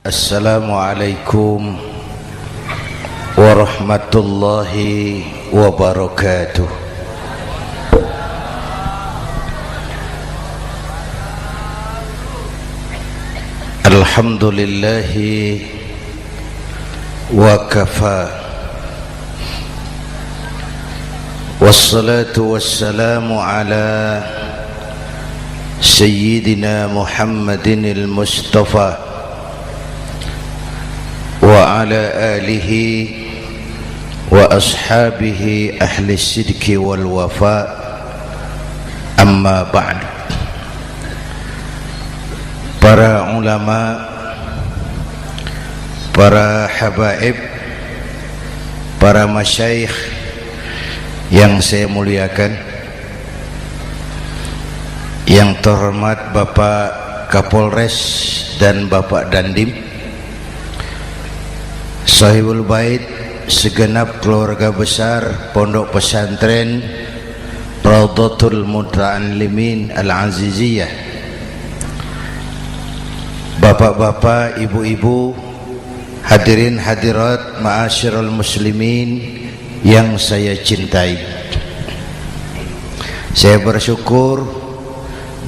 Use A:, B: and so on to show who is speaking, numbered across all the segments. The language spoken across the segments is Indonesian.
A: Assalamualaikum warahmatullahi wabarakatuh. Alhamdulillahi wa kafa, wassalatu wassalamu ala sayyidina Muhammadin al-Mustafa wa ala alihi wa ashabihi ahli sidqi wal wafa, amma ba'd. Para ulama, para habaib, para masyayikh yang saya muliakan, yang terhormat Bapak Kapolres dan Bapak Dandim, Sahibul Bait, segenap keluarga besar Pondok Pesantren Raudhatul Muta'allimin Al-Aziziyah, bapak-bapak, ibu-ibu, hadirin hadirat ma'asyiral muslimin yang saya cintai. Saya bersyukur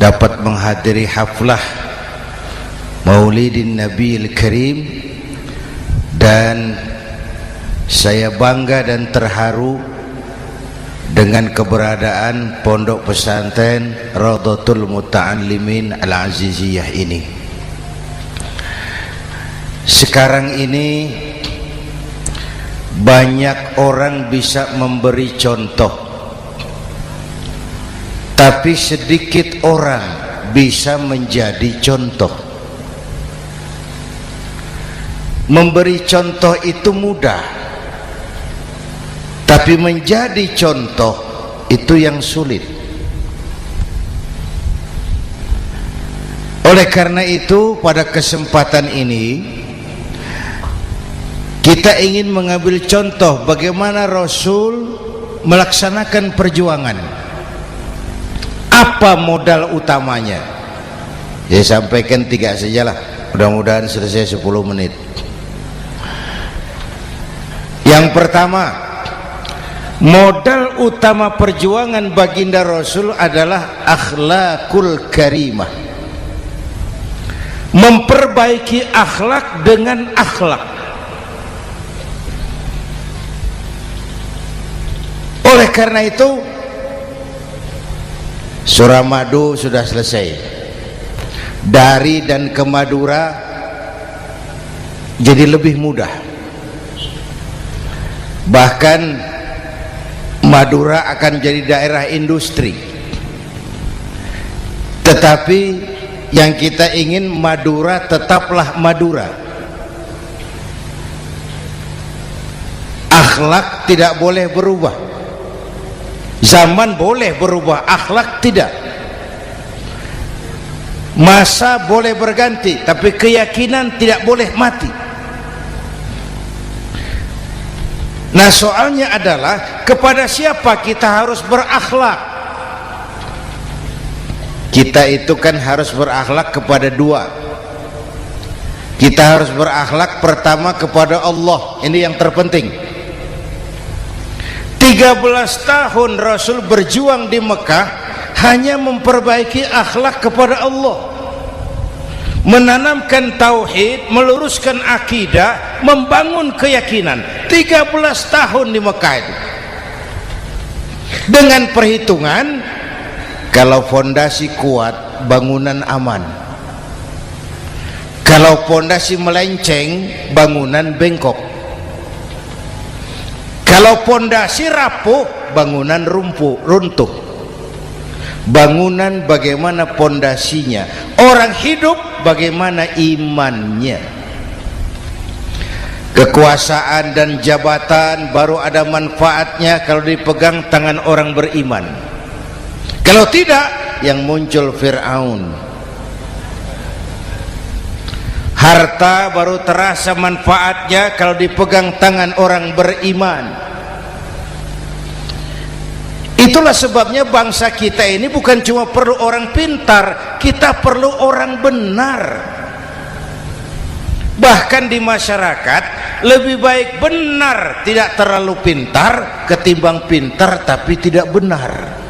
A: dapat menghadiri haflah Maulidin Nabiil Karim, dan saya bangga dan terharu dengan keberadaan Pondok Pesantren Raudhatul Muta'allimin Al-Aziziyah ini. Sekarang ini banyak orang bisa memberi contoh, tapi sedikit orang bisa menjadi contoh. Memberi contoh itu mudah, tapi menjadi contoh itu yang sulit. Oleh karena itu, pada kesempatan ini kita ingin mengambil contoh bagaimana Rasul melaksanakan perjuangan. Apa modal utamanya? Saya sampaikan 3 sajalah, mudah-mudahan selesai 10 menit. Yang pertama, modal utama perjuangan baginda Rasul adalah akhlakul karimah. Memperbaiki akhlak dengan akhlak. Oleh karena itu, Suramadu sudah selesai. Dari dan ke Madura jadi lebih mudah. Bahkan Madura akan jadi daerah industri. Tetapi yang kita ingin, Madura tetaplah Madura. Akhlak tidak boleh berubah. Zaman boleh berubah, akhlak tidak. Masa boleh berganti, tapi keyakinan tidak boleh mati. Nah, soalnya adalah kepada siapa kita harus berakhlak. Kita itu kan harus berakhlak kepada 2. Kita harus berakhlak pertama kepada Allah. Ini yang terpenting. 13 tahun Rasul berjuang di Mekah hanya memperbaiki akhlak kepada Allah, menanamkan tauhid, meluruskan akidah, membangun keyakinan. 13 tahun di Mekah itu, dengan perhitungan kalau fondasi kuat, bangunan aman. Kalau fondasi melenceng, bangunan bengkok. Kalau fondasi rapuh, bangunan runtuh. Bangunan bagaimana fondasinya, orang hidup bagaimana imannya. Kekuasaan dan jabatan baru ada manfaatnya kalau dipegang tangan orang beriman. Kalau tidak, yang muncul Fir'aun. Harta baru terasa manfaatnya kalau dipegang tangan orang beriman. Itulah sebabnya bangsa kita ini bukan cuma perlu orang pintar, kita perlu orang benar. Bahkan di masyarakat lebih baik benar tidak terlalu pintar ketimbang pintar tapi tidak benar.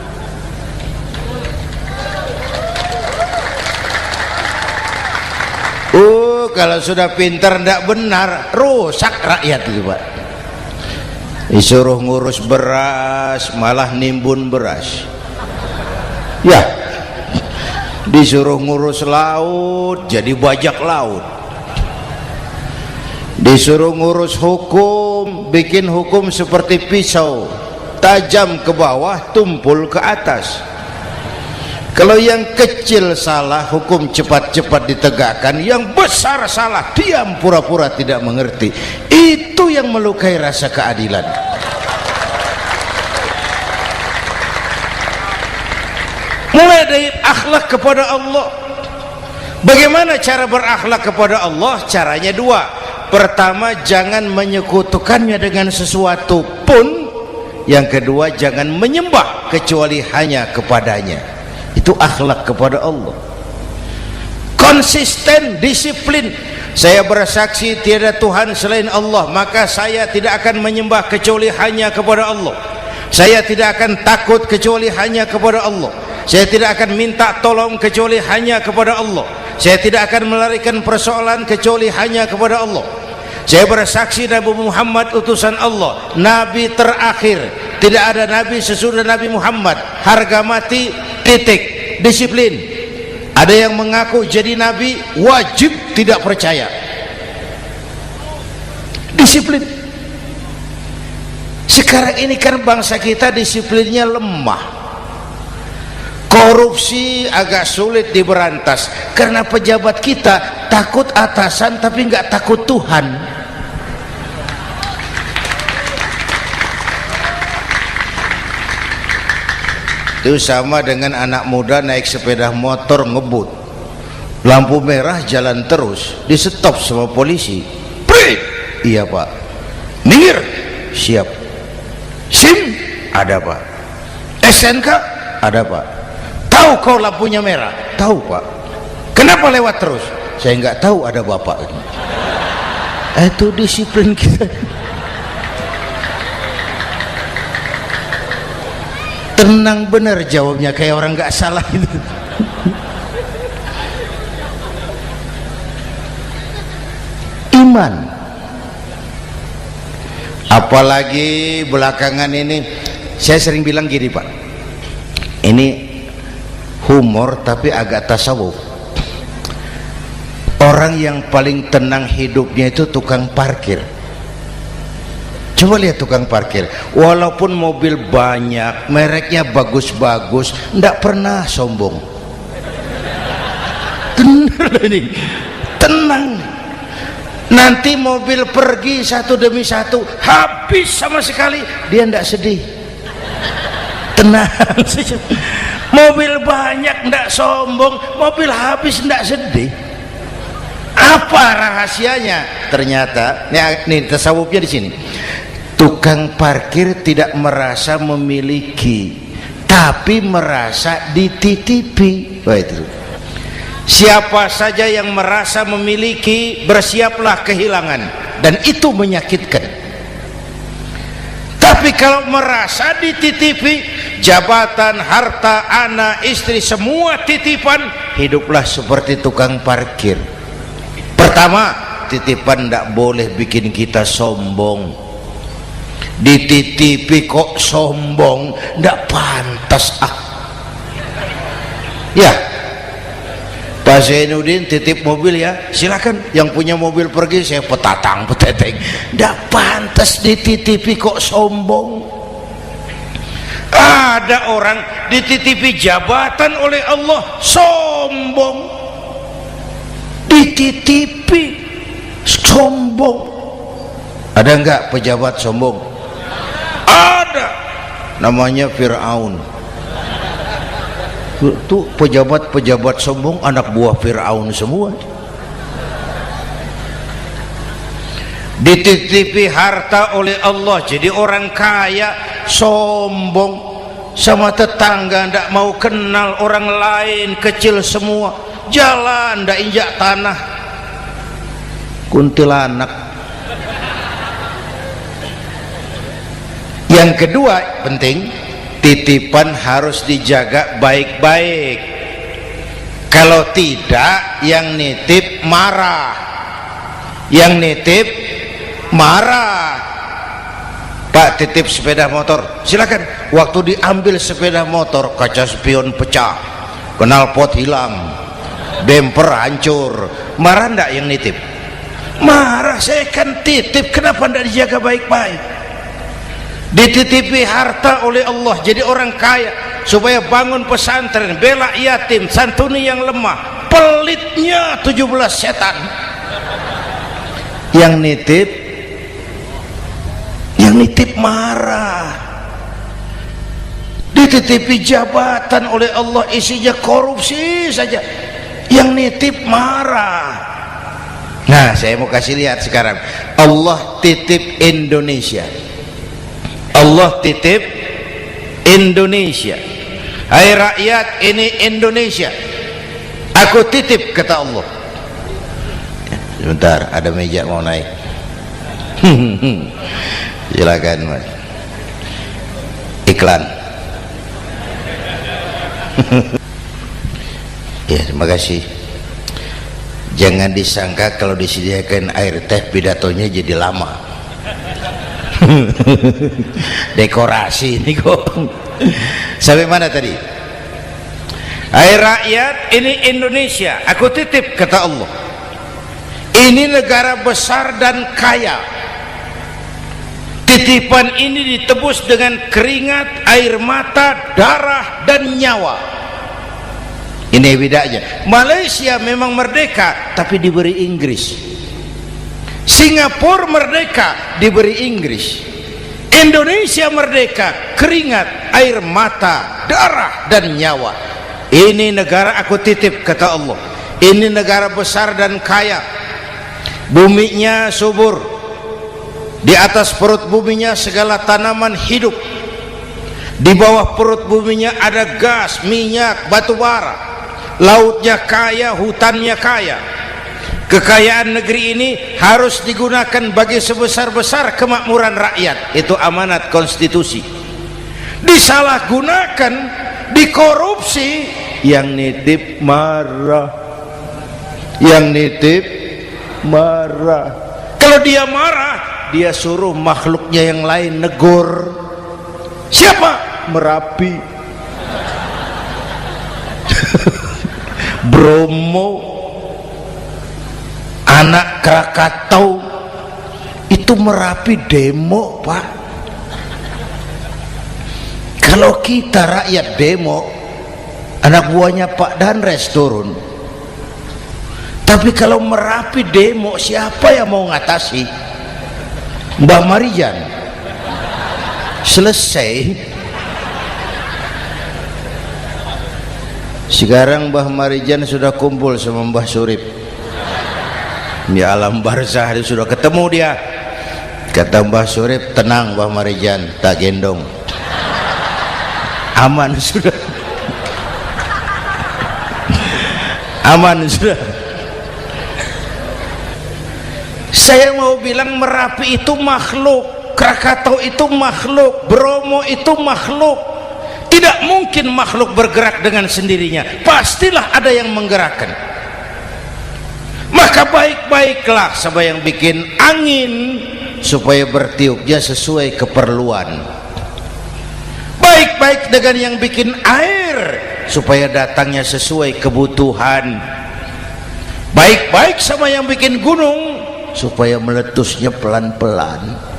A: Kalau sudah pintar tidak benar, rusak rakyat itu Pak. Disuruh ngurus beras malah nimbun beras, ya. Disuruh ngurus laut jadi bajak laut. Disuruh ngurus hukum, bikin hukum seperti pisau, tajam ke bawah, tumpul ke atas. Kalau yang kecil salah, hukum cepat-cepat ditegakkan. Yang besar salah, diam pura-pura tidak mengerti. Itu yang melukai rasa keadilan. Mulai dari akhlak kepada Allah. Bagaimana cara berakhlak kepada Allah? Caranya dua. Pertama, jangan menyekutukannya dengan sesuatu pun. Yang kedua, jangan menyembah kecuali hanya kepadanya. Itu akhlak kepada Allah. Konsisten, disiplin. Saya bersaksi tiada Tuhan selain Allah, maka saya tidak akan menyembah kecuali hanya kepada Allah. Saya tidak akan takut kecuali hanya kepada Allah. Saya tidak akan minta tolong kecuali hanya kepada Allah. Saya tidak akan melarikan persoalan kecuali hanya kepada Allah. Saya bersaksi Nabi Muhammad utusan Allah, Nabi terakhir. Tidak ada Nabi sesudah Nabi Muhammad. Harga mati, titik. Disiplin. Ada yang mengaku jadi Nabi, wajib tidak percaya. Disiplin. Sekarang ini kan bangsa kita disiplinnya lemah. Korupsi agak sulit diberantas karena pejabat kita takut atasan tapi nggak takut Tuhan. Itu sama dengan anak muda naik sepeda motor ngebut, lampu merah jalan terus, di stop sama polisi. Prit, iya Pak. Minggir, siap. SIM ada Pak. SNK ada Pak. Tahu kau lampunya merah? Tahu Pak. Kenapa lewat terus? Saya nggak tahu, ada Bapak. Itu disiplin kita. Tenang bener jawabnya, kayak orang nggak salah itu. Iman. Apalagi belakangan ini saya sering bilang gini Pak, ini humor tapi agak tasawuf. Orang yang paling tenang hidupnya itu tukang parkir. Coba lihat tukang parkir, walaupun mobil banyak, mereknya bagus-bagus, tidak pernah sombong. Tenang. Nanti mobil pergi satu demi satu, habis sama sekali, dia tidak sedih. Tenang. Mobil banyak tidak sombong, mobil habis tidak sedih. Apa rahasianya? Ternyata, nih tasawufnya di sini. Tukang parkir tidak merasa memiliki, tapi merasa dititipi. Wah, itu. Siapa saja yang merasa memiliki, bersiaplah kehilangan, dan itu menyakitkan. Tapi kalau merasa dititipi, jabatan, harta, anak, istri, semua titipan, hiduplah seperti tukang parkir. Pertama, titipan tidak boleh bikin kita sombong. Dititipi kok sombong, tidak pantas ya. Pak Zainuddin titip mobil ya, silakan. Yang punya mobil pergi, saya petatang peteteng. Tidak pantas dititipi kok sombong. Ada orang dititipi jabatan oleh Allah sombong, dititipi sombong. Ada enggak pejabat sombong? Ada, namanya Fir'aun. Tuh pejabat-pejabat sombong anak buah Fir'aun semua. Dititipi harta oleh Allah jadi orang kaya, sombong, sama tetangga ndak mau kenal, orang lain kecil semua, jalan ndak injak tanah. kuntilanak. Yang kedua penting, titipan harus dijaga baik-baik. Kalau tidak, yang nitip marah. Yang nitip marah. Pak, titip sepeda motor, silakan. Waktu diambil sepeda motor, kaca spion pecah, knalpot hilang, bemper hancur. Marah ndak yang nitip? Marah. Saya kan titip, kenapa ndak dijaga baik-baik? Dititipi harta oleh Allah jadi orang kaya supaya bangun pesantren, bela yatim, santuni yang lemah. Pelitnya 17 setan. Yang nitip marah. Dititipi jabatan oleh Allah isinya korupsi saja, yang nitip marah. Nah, saya mau kasih lihat sekarang. Allah titip Indonesia. Allah titip Indonesia. Hai rakyat, ini Indonesia, aku titip, kata Allah. Sebentar, ada meja mau naik. Silakan Mas. Iklan. Ya, terima kasih. Jangan disangka kalau disediakan air teh pidatonya jadi lama. Dekorasi ini kok. Sampai mana tadi? Hai rakyat, ini Indonesia, aku titip, kata Allah. Ini negara besar dan kaya. Titipan ini ditebus dengan keringat, air mata, darah, dan nyawa. Ini bedanya. Malaysia memang merdeka tapi diberi Inggris. Singapura merdeka diberi Inggris. Indonesia merdeka, keringat, air mata, darah, dan nyawa. Ini negara aku titip, kata Allah. Ini negara besar dan kaya. Buminya subur. Di atas perut buminya segala tanaman hidup. Di bawah perut buminya ada gas, minyak, batu bara. Lautnya kaya, hutannya kaya. Kekayaan negeri ini harus digunakan bagi sebesar-besar kemakmuran rakyat. Itu amanat konstitusi. Disalahgunakan, dikorupsi, yang nitip marah. Yang nitip marah. Kalau dia marah, dia suruh makhluknya yang lain negur. Siapa? Merapi, Bromo, anak Krakatau. Itu Merapi demo, Pak. Kalau kita rakyat demo, anak buahnya Pak Danres turun. Tapi kalau Merapi demo, siapa yang mau ngatasi? Mbah Marijan. Selesai. Sekarang Mbah Marijan sudah kumpul sama Mbah Surip di alam barzah. Dia sudah ketemu dia. Kata Mbah Surip, tenang Mbah Marijan, tak gendong, aman sudah. Aman sudah. Saya mau bilang Merapi itu makhluk, Krakatau itu makhluk, Bromo itu makhluk. Tidak mungkin makhluk bergerak dengan sendirinya, pastilah ada yang menggerakkan. Maka baik-baiklah sama yang bikin angin supaya bertiupnya sesuai keperluan. Baik-baik dengan yang bikin air supaya datangnya sesuai kebutuhan. Baik-baik sama yang bikin gunung supaya meletusnya pelan-pelan.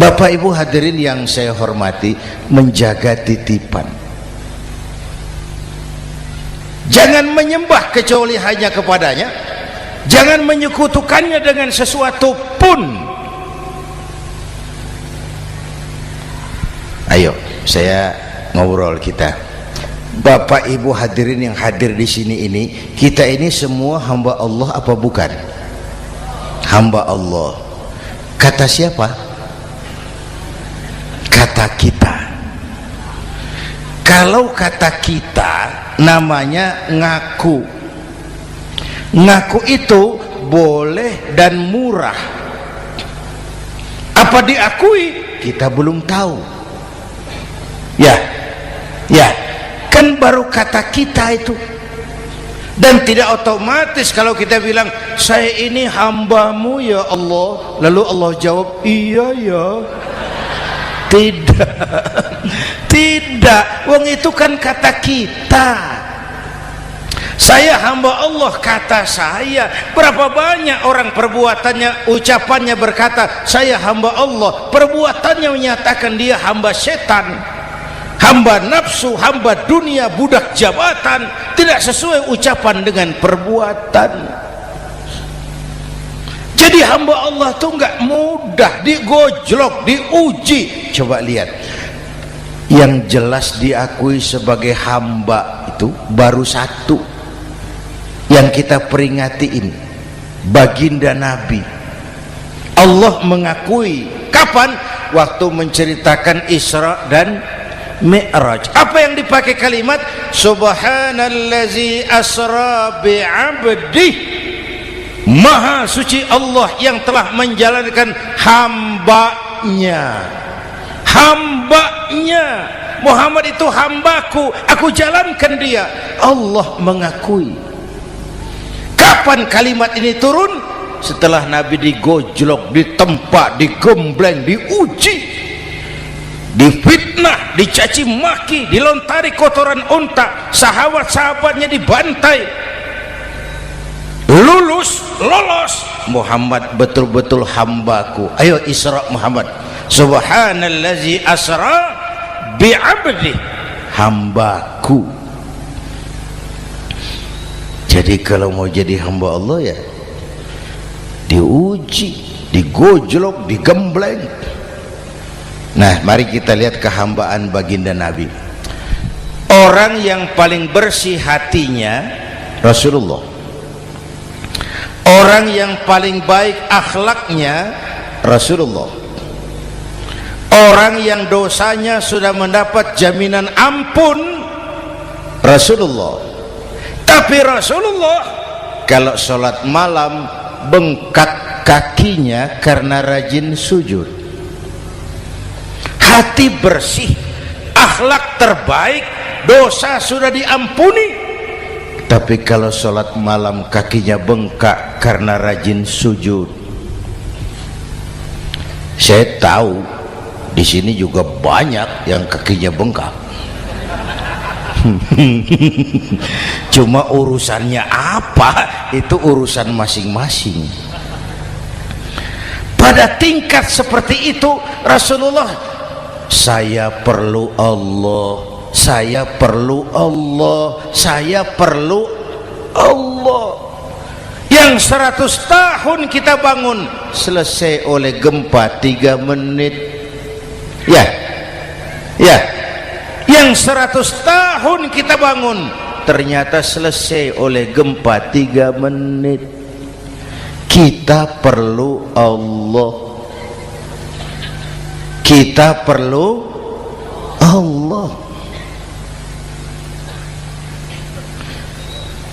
A: Bapak Ibu hadirin yang saya hormati, menjaga titipan. Jangan menyembah kecuali hanya kepadanya. Jangan menyekutukannya dengan sesuatu pun. Ayo, saya ngobrol kita. Bapak Ibu hadirin yang hadir di sini ini, kita ini semua hamba Allah apa bukan? Hamba Allah. Kata siapa? Kata kita. Kalau kata kita namanya ngaku. Ngaku itu boleh dan murah. Apa diakui? Kita belum tahu. Ya, kan baru kata kita itu. Dan tidak otomatis kalau kita bilang saya ini hambamu ya Allah, lalu Allah jawab iya ya. Tidak, wong itu kan kata kita. Saya hamba Allah, kata saya. Berapa banyak orang perbuatannya, ucapannya berkata saya hamba Allah, perbuatannya menyatakan dia hamba setan, hamba nafsu, hamba dunia, budak jabatan. Tidak sesuai ucapan dengan perbuatan. Jadi hamba Allah itu enggak mudah, digojlok, diuji. Coba lihat, yang jelas diakui sebagai hamba itu baru satu yang kita peringati ini, baginda Nabi. Allah mengakui kapan? Waktu menceritakan Isra dan Mi'raj. Apa yang dipakai kalimat? Subhanallazi asra bi'abdih. Maha suci Allah yang telah menjalankan hambanya. Hambanya Muhammad itu hambaku, aku jalankan dia. Allah mengakui. Kapan kalimat ini turun? Setelah Nabi digojlok, ditempa, digembleng, diuji, difitnah, dicaci maki, dilontari kotoran unta, sahabat-sahabatnya dibantai. Lolos, Muhammad betul-betul hambaku. Ayo Isra Muhammad. Subhanallazi asra bi'abdi, hambaku. Jadi kalau mau jadi hamba Allah ya diuji, digojlok, digembleng. Nah, mari kita lihat kehambaan baginda Nabi. Orang yang paling bersih hatinya Rasulullah. Orang yang paling baik akhlaknya Rasulullah. Orang yang dosanya sudah mendapat jaminan ampun Rasulullah. Tapi Rasulullah kalau sholat malam bengkak kakinya karena rajin sujud. Hati bersih, akhlak terbaik, dosa sudah diampuni. Tapi kalau sholat malam kakinya bengkak karena rajin sujud. Saya tahu di sini juga banyak yang kakinya bengkak. Cuma urusannya apa? Itu urusan masing-masing. Pada tingkat seperti itu Rasulullah, saya perlu Allah, saya perlu Allah, saya perlu Allah. Yang 100 tahun kita bangun selesai oleh gempa 3 menit. Ya, yang 100 tahun kita bangun ternyata selesai oleh gempa 3 menit. Kita perlu Allah, kita perlu Allah.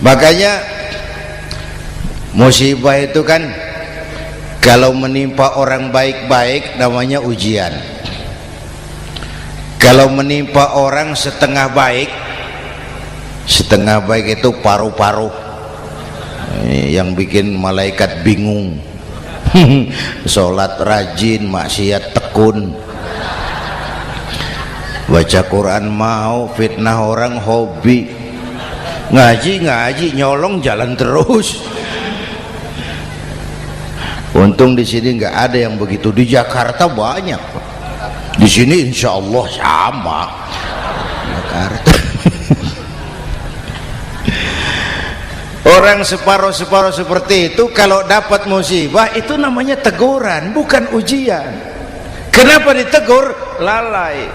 A: Makanya musibah itu kan kalau menimpa orang baik-baik namanya ujian. Kalau menimpa orang setengah baik itu paru-paru yang bikin malaikat bingung. Sholat rajin, maksiat tekun, baca Quran mau, fitnah orang hobi, ngaji nyolong jalan terus. Untung di sini nggak ada yang begitu. Di Jakarta banyak. Di sini insya Allah sama. Jakarta. Orang separuh-separuh seperti itu kalau dapat musibah itu namanya teguran, bukan ujian. Kenapa ditegur? Lalai.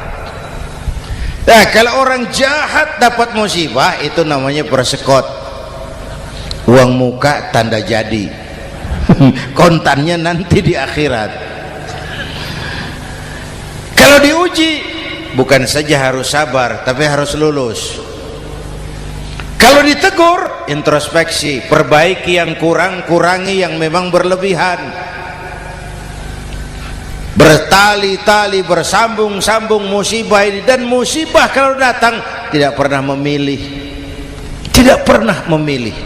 A: Nah, kalau orang jahat dapat musibah itu namanya persekot. Uang muka tanda jadi. Kontannya nanti di akhirat. Kalau diuji bukan saja harus sabar tapi harus lulus. Kalau ditegur, introspeksi, perbaiki yang kurang, kurangi yang memang berlebihan. Bertali-tali, bersambung-sambung musibah ini, dan musibah kalau datang tidak pernah memilih, tidak pernah memilih.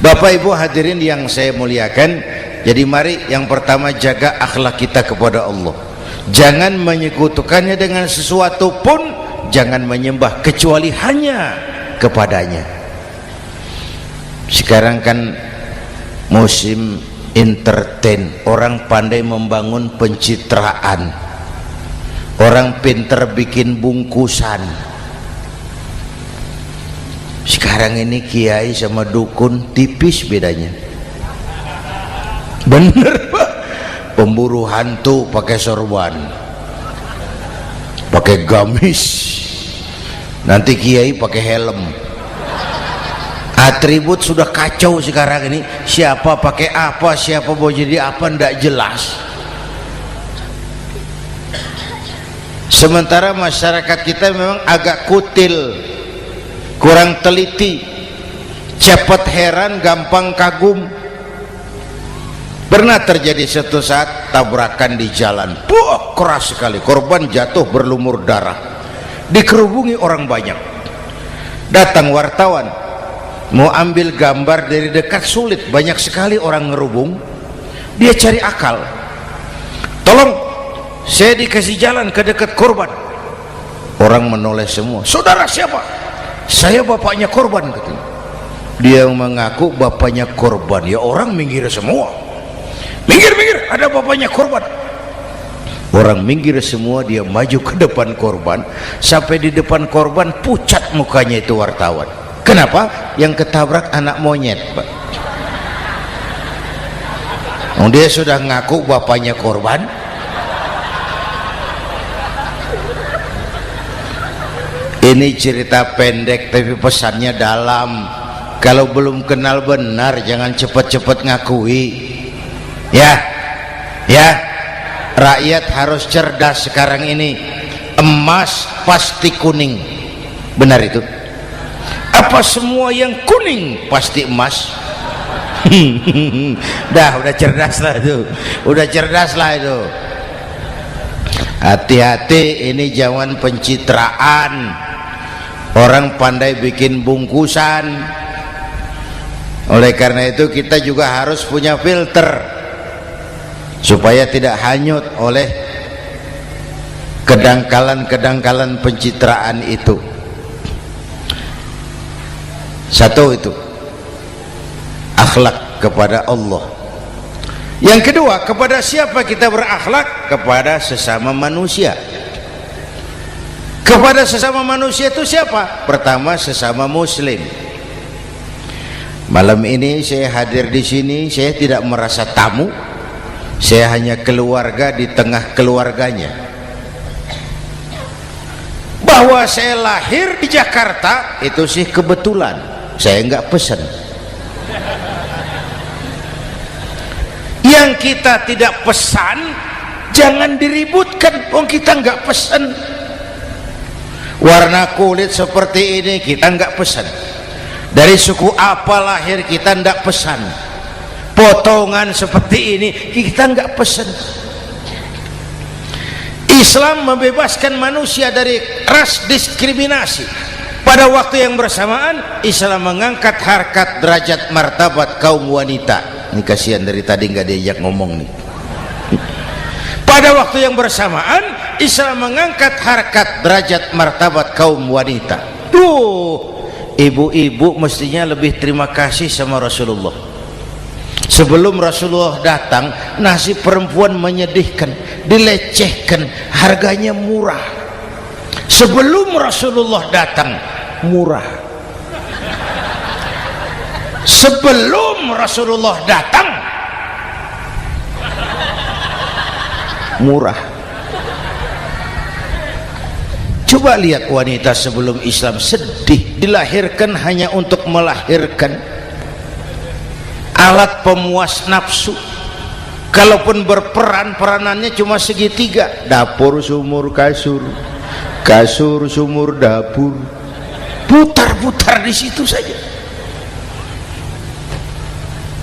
A: Bapak Ibu hadirin yang saya muliakan, jadi mari yang pertama jaga akhlak kita kepada Allah. Jangan menyekutukannya dengan sesuatu pun, jangan menyembah kecuali hanya kepadanya. Sekarang kan musim entertain, orang pandai membangun pencitraan, orang pinter bikin bungkusan. Sekarang ini kiai sama dukun tipis bedanya. Bener Pak, pemburu hantu pakai sorban, pakai gamis, nanti kiai pakai helm. Atribut sudah kacau sekarang ini, siapa pakai apa, siapa mau jadi apa, ndak jelas. Sementara masyarakat kita memang agak kutil, kurang teliti, cepat heran, gampang kagum. Pernah terjadi suatu saat tabrakan di jalan, keras sekali, korban jatuh berlumur darah, dikerubungi orang banyak. Datang wartawan mau ambil gambar dari dekat, sulit, banyak sekali orang ngerubung. Dia cari akal, tolong saya dikasih jalan ke dekat korban. Orang menoleh semua, saudara siapa? Saya bapaknya korban, katanya. Dia mengaku bapaknya korban, ya orang minggir semua. Minggir, ada bapaknya korban. Orang minggir semua, dia maju ke depan korban. Sampai di depan korban pucat mukanya itu wartawan. Kenapa? Yang ketabrak anak monyet, Pak. Dia sudah ngaku bapaknya korban. Ini cerita pendek tapi pesannya dalam. Kalau belum kenal benar jangan cepat-cepat ngakui. Ya, rakyat harus cerdas sekarang ini. Emas pasti kuning, benar itu? Apa semua yang kuning pasti emas? udah cerdas lah itu, Hati-hati, ini zaman pencitraan. Orang pandai bikin bungkusan. Oleh karena itu kita juga harus punya filter supaya tidak hanyut oleh kedangkalan-kedangkalan pencitraan itu. Satu itu akhlak kepada Allah. Yang kedua, kepada siapa kita berakhlak? Kepada sesama manusia. Kepada sesama manusia itu siapa? Pertama, sesama muslim. Malam ini saya hadir di sini, saya tidak merasa tamu. Saya hanya keluarga di tengah keluarganya. Bahwa saya lahir di Jakarta itu sih kebetulan, saya enggak pesan. Yang kita tidak pesan jangan diributkan, kita enggak pesan. Warna kulit seperti ini kita enggak pesan. Dari suku apa lahir kita enggak pesan. Potongan seperti ini kita enggak pesan. Islam membebaskan manusia dari ras diskriminasi. Pada waktu yang bersamaan Islam mengangkat harkat, derajat, martabat kaum wanita. Ini kasihan dari tadi nggak diajak ngomong nih. Pada waktu yang bersamaan Islam mengangkat harkat, derajat, martabat kaum wanita. Ibu-ibu mestinya lebih terima kasih sama Rasulullah. Sebelum Rasulullah datang, nasib perempuan menyedihkan, dilecehkan, harganya murah. Sebelum Rasulullah datang, murah. Sebelum Rasulullah datang, murah. Coba lihat wanita sebelum Islam, sedih, dilahirkan hanya untuk melahirkan, alat pemuas nafsu. Kalaupun berperan, peranannya cuma segitiga, dapur sumur kasur, kasur sumur dapur. putar-putar di situ saja,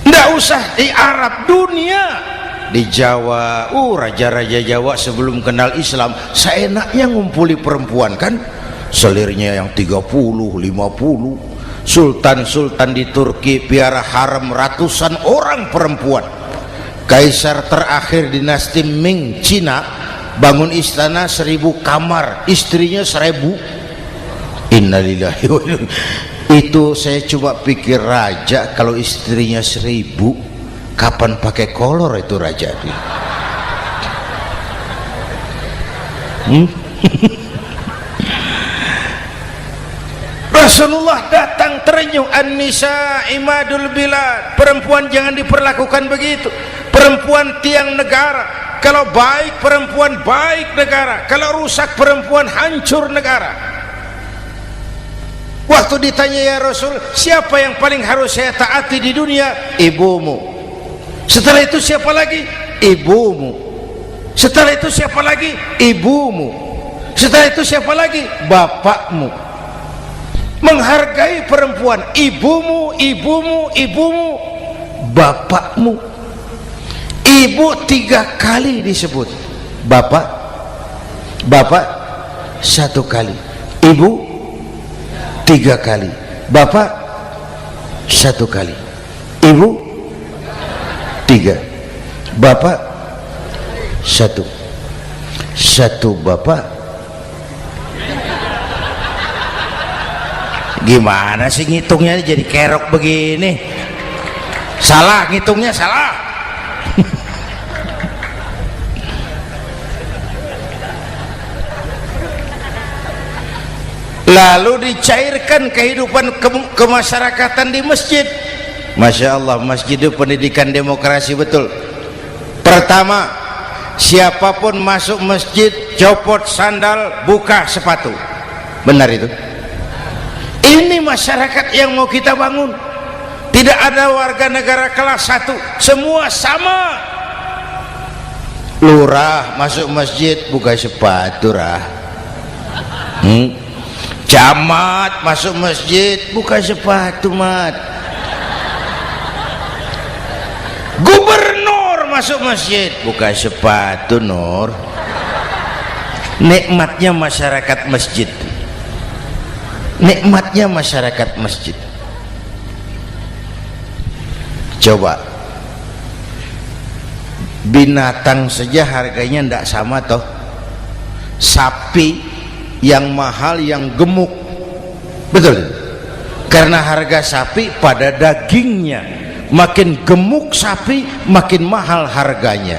A: tidak usah di Arab, dunia. Di Jawa, raja-raja Jawa sebelum kenal Islam seenaknya ngumpuli perempuan kan, selirnya yang 30, 50. Sultan-sultan di Turki piara harem ratusan orang perempuan. Kaisar terakhir dinasti Ming Cina bangun istana 1000 kamar, istrinya 1000. Innalillahi wa inna. Itu saya coba pikir, raja kalau istrinya 1000, kapan pakai kolor itu raja? Rasulullah datang terenyuh, an-nisa imadul bilad, perempuan jangan diperlakukan begitu, perempuan tiang negara. Kalau baik perempuan baik negara, kalau rusak perempuan hancur negara. Waktu ditanya, ya Rasul, siapa yang paling harus saya taati di dunia? Ibumu. Setelah itu siapa lagi? Ibumu. Setelah itu siapa lagi? Ibumu. Setelah itu siapa lagi? Bapakmu. Menghargai perempuan, ibumu, ibumu, ibumu, bapakmu. Ibu 3 kali disebut, bapak 1 kali, ibu 3 kali, bapak 1 kali, ibu 3, bapak 1, 1 bapak. Gimana sih ngitungnya jadi kerok begini? Salah ngitungnya, salah. Lalu dicairkan kehidupan kemasyarakatan di masjid. Masya Allah, masjid itu pendidikan demokrasi betul. Pertama, siapapun masuk masjid copot sandal, buka sepatu. Benar itu? Ini masyarakat yang mau kita bangun. Tidak ada warga negara kelas 1, semua sama. Lurah masuk masjid buka sepatu, Camat masuk masjid buka sepatu, mat. Gubernur masuk masjid buka sepatu, Nur. Nikmatnya masyarakat masjid, nikmatnya masyarakat masjid. Coba binatang saja harganya tidak sama toh. Sapi yang mahal yang gemuk, betul, karena harga sapi pada dagingnya. Makin gemuk sapi makin mahal harganya.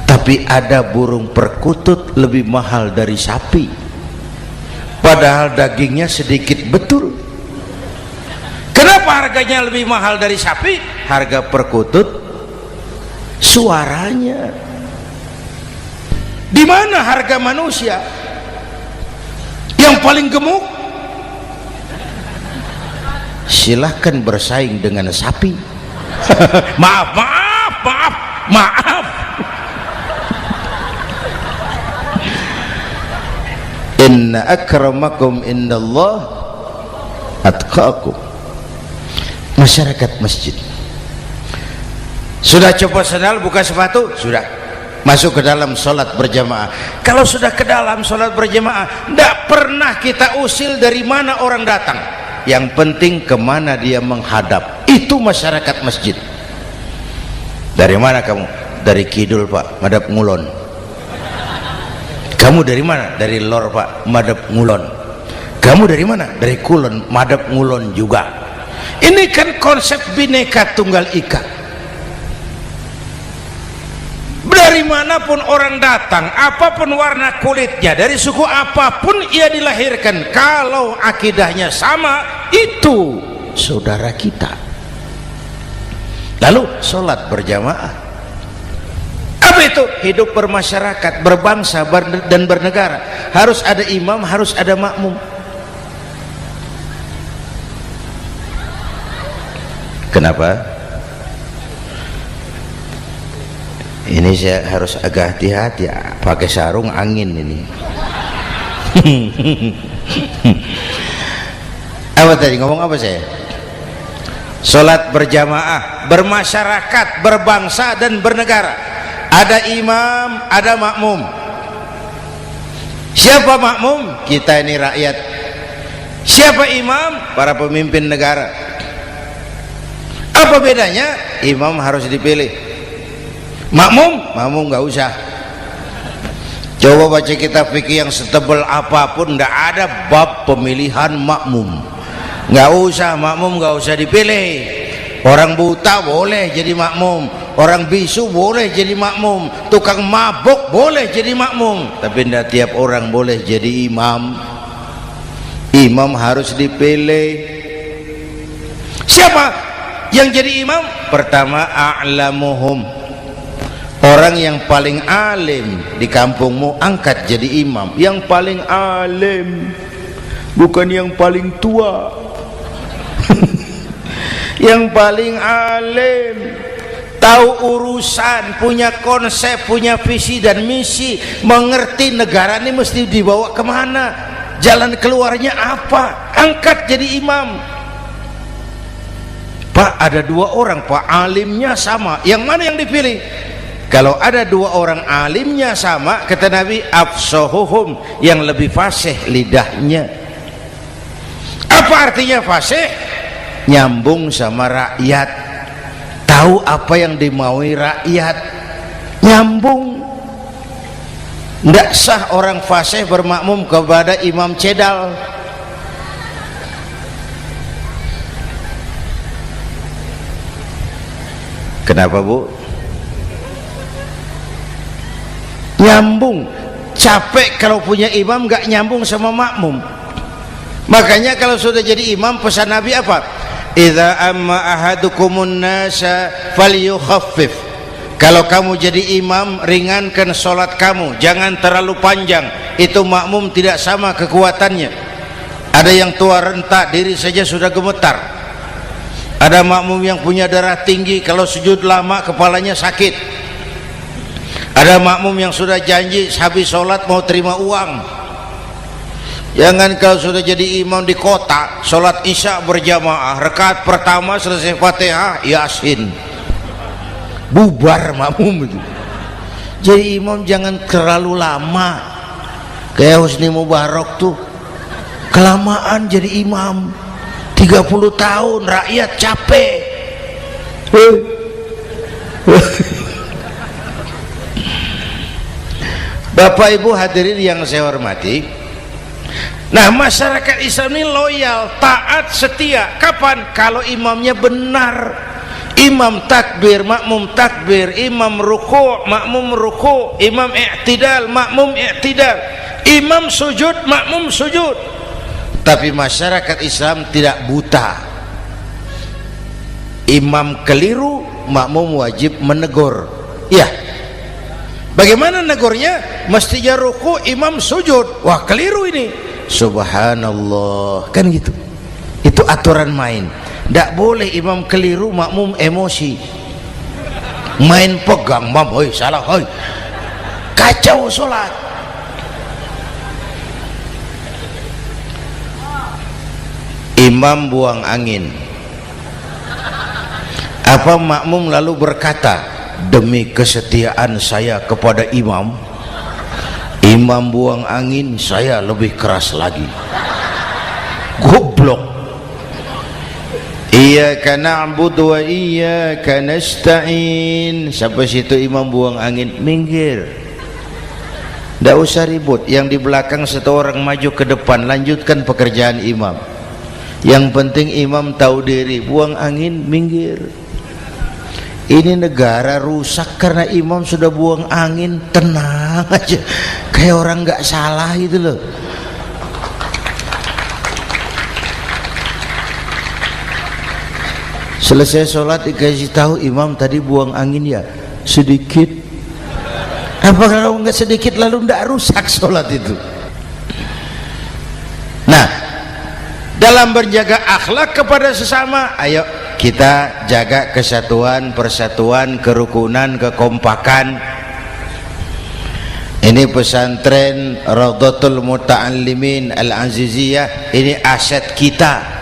A: Tapi ada burung perkutut lebih mahal dari sapi, padahal dagingnya sedikit, betul. Kenapa harganya lebih mahal dari sapi? Harga perkutut suaranya. Di mana harga manusia yang paling gemuk? Silahkan bersaing dengan sapi. maaf. Inna akramakum indallah atqakum. Masyarakat masjid sudah copot sandal, buka sepatu, sudah masuk ke dalam sholat berjamaah. Kalau sudah ke dalam sholat berjamaah, tidak pernah kita usil dari mana orang datang. Yang penting kemana dia menghadap. Itu masyarakat masjid. Dari mana kamu? Dari kidul, Pak, madhab ngulon. Kamu dari mana? Dari lor, Pak, madhab ngulon. Kamu dari mana? Dari kulon, madhab ngulon juga. Ini kan konsep bineka tunggal ika. Dari manapun orang datang, apapun warna kulitnya, dari suku apapun ia dilahirkan, kalau akidahnya sama, itu saudara kita. Lalu sholat berjamaah. Apa itu? Hidup bermasyarakat, berbangsa dan bernegara. Harus ada imam, harus ada makmum. Kenapa? Ini saya harus agak hati-hati, pakai sarung angin ini. Apa tadi ngomong apa saya? Salat berjamaah, bermasyarakat, berbangsa dan bernegara. Ada imam, ada makmum. Siapa makmum? Kita ini rakyat. Siapa imam? Para pemimpin negara. Apa bedanya? Imam harus dipilih, makmum nggak usah. Coba baca kitab fikih yang setebal apapun, nggak ada bab pemilihan makmum. Nggak usah, makmum nggak usah dipilih. Orang buta boleh jadi makmum, orang bisu boleh jadi makmum, tukang mabuk boleh jadi makmum, tapi tidak tiap orang boleh jadi imam. Imam harus dipilih. Siapa yang jadi imam? Pertama, a'lamuhum, orang yang paling alim di kampungmu angkat jadi imam. Yang paling alim, bukan yang paling tua. Yang paling alim, tahu urusan, punya konsep, punya visi dan misi, mengerti negara ini mesti dibawa kemana, jalan keluarnya apa, angkat jadi imam. Pak, ada dua orang Pak, alimnya sama, yang mana yang dipilih? Kalau ada dua orang alimnya sama, kata Nabi, afsahuhum, yang lebih fasih lidahnya. Apa artinya fasih? Nyambung sama rakyat, tahu apa yang dimaui rakyat, nyambung. Tidak sah orang fasih bermakmum kepada imam cedal. Kenapa Bu? Nyambung. Capek kalau punya imam gak nyambung sama makmum. Makanya kalau sudah jadi imam, pesan Nabi apa? Idza amma ahadukumun nasa falyukhaffif. Kalau kamu jadi imam, ringankan solat kamu, jangan terlalu panjang. Itu makmum tidak sama kekuatannya. Ada yang tua renta, diri saja sudah gemetar. Ada makmum yang punya darah tinggi, kalau sujud lama kepalanya sakit. Ada makmum yang sudah janji habis sholat mau terima uang. Jangan kalau sudah jadi imam di kota, sholat isya berjamaah, rakaat pertama selesai Fatihah, Yasin, bubar makmum itu. Jadi imam jangan terlalu lama, kayak Husni Mubarak tuh kelamaan jadi imam 30 tahun, rakyat capek. Bapak Ibu hadirin yang saya hormati, nah masyarakat Islam ini loyal, taat, setia. Kapan? Kalau imamnya benar. Imam takbir, makmum takbir, imam ruku', makmum ruku', imam i'tidal, makmum i'tidal, imam sujud, makmum sujud. Tapi masyarakat Islam tidak buta. Imam keliru, makmum wajib menegur. Ya, bagaimana negurnya? Mestinya ruku, imam sujud. Wah, keliru ini. Subhanallah, kan gitu. Itu aturan main. Tidak boleh imam keliru, makmum emosi, main pegang, mam, hoi salah, hoi, kacau sholat. Imam buang angin, apa makmum lalu berkata, demi kesetiaan saya kepada imam, imam buang angin, saya lebih keras lagi. Goblok. Iyyaka na'budu wa iyyaka nasta'in. Sampai situ imam buang angin, minggir, tidak usah ribut. Yang di belakang satu orang maju ke depan, lanjutkan pekerjaan imam. Yang penting imam tahu diri, buang angin, minggir. Ini negara rusak karena imam sudah buang angin. Tenang aja, kayak orang nggak salah itu loh. Selesai sholat dikasih tahu, imam tadi buang angin ya sedikit. Apa kalau nggak sedikit lalu nggak rusak sholat itu? Nah, dalam berjaga akhlak kepada sesama, ayo kita jaga kesatuan, persatuan, kerukunan, kekompakan. Ini pesantren Raudhatul Muta'allimin Al-Aziziyah, ini aset kita.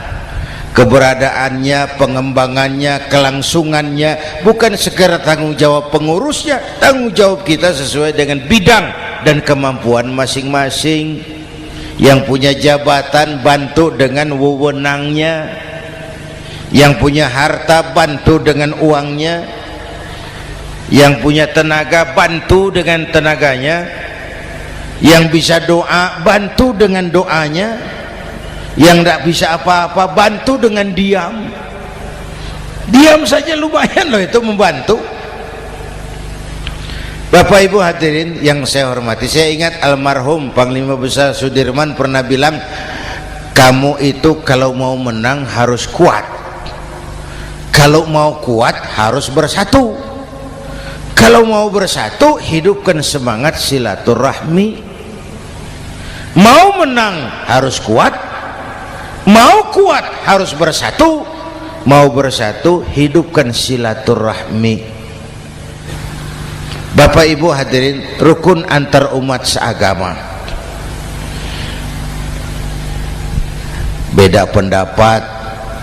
A: keberadaannya, pengembangannya, kelangsungannya, bukan sekedar tanggung jawab pengurusnya, tanggung jawab kita sesuai dengan bidang dan kemampuan masing-masing. Yang punya jabatan bantu dengan wewenangnya, yang punya harta bantu dengan uangnya, yang punya tenaga bantu dengan tenaganya, yang bisa doa bantu dengan doanya, yang tidak bisa apa-apa bantu dengan diam. Diam saja lumayan loh itu membantu. Bapak Ibu hadirin yang saya hormati, saya ingat almarhum Panglima Besar Sudirman pernah bilang, kamu itu kalau mau menang harus kuat, kalau mau kuat harus bersatu, kalau mau bersatu hidupkan semangat silaturahmi. Mau menang harus kuat, mau kuat harus bersatu, mau bersatu hidupkan silaturahmi. Bapak Ibu hadirin, rukun antar umat seagama. Beda pendapat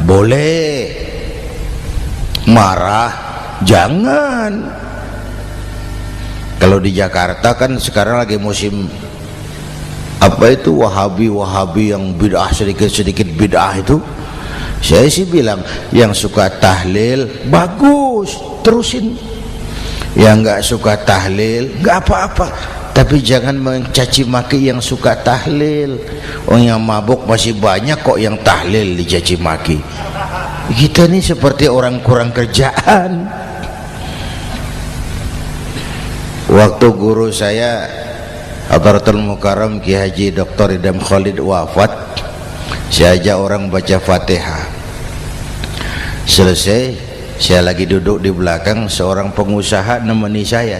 A: boleh, marah jangan. Kalau di Jakarta kan sekarang lagi musim apa itu wahabi yang bid'ah, sedikit bid'ah itu. Saya sih bilang yang suka tahlil bagus, terusin. Yang nggak suka tahlil nggak apa-apa, tapi jangan mencaci maki yang suka tahlil. Orang yang mabuk masih banyak kok yang tahlil dicaci maki. Kita ini seperti orang kurang kerjaan. Waktu guru saya Hadratul Mukarram Ki Haji Dr. Idham Khalid wafat, saya ajak orang baca Fatihah. Selesai, saya lagi duduk di belakang, seorang pengusaha nemui saya,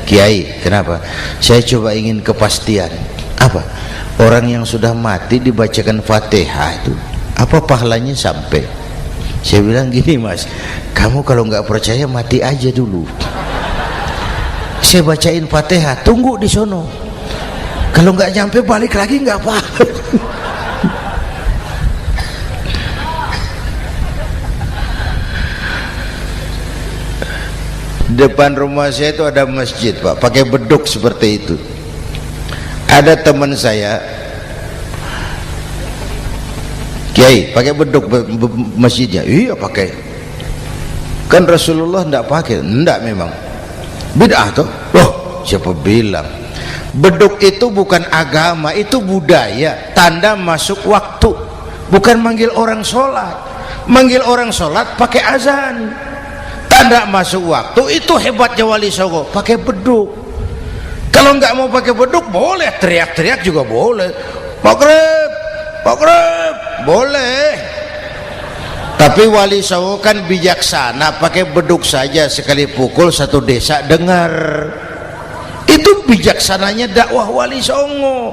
A: Kiai, kenapa? Saya coba ingin kepastian. Apa? Orang yang sudah mati dibacakan Fatihah itu apa pahalanya sampai? Saya bilang gini, Mas, kamu kalau nggak percaya mati aja dulu. Saya bacain Fatihah, tunggu di sono. Kalau nggak nyampe balik lagi nggak apa-apa. Depan rumah saya itu ada masjid, Pak, pakai beduk seperti itu. Ada teman saya, Kiai, pakai beduk masjidnya. Iya pakai. Kan Rasulullah enggak pakai. Enggak memang. Bid'ah tuh. Loh, siapa bilang? Beduk itu bukan agama, itu budaya, tanda masuk waktu. Bukan manggil orang sholat. Manggil orang sholat pakai azan. Tanda masuk waktu, itu hebatnya Wali Songo, pakai beduk. Kalau nggak mau pakai beduk boleh, teriak-teriak juga boleh. Maghrib, maghrib, boleh. Tapi Wali Songo kan bijaksana, pakai beduk saja, sekali pukul satu desa dengar. Itu bijaksananya dakwah Wali Songo.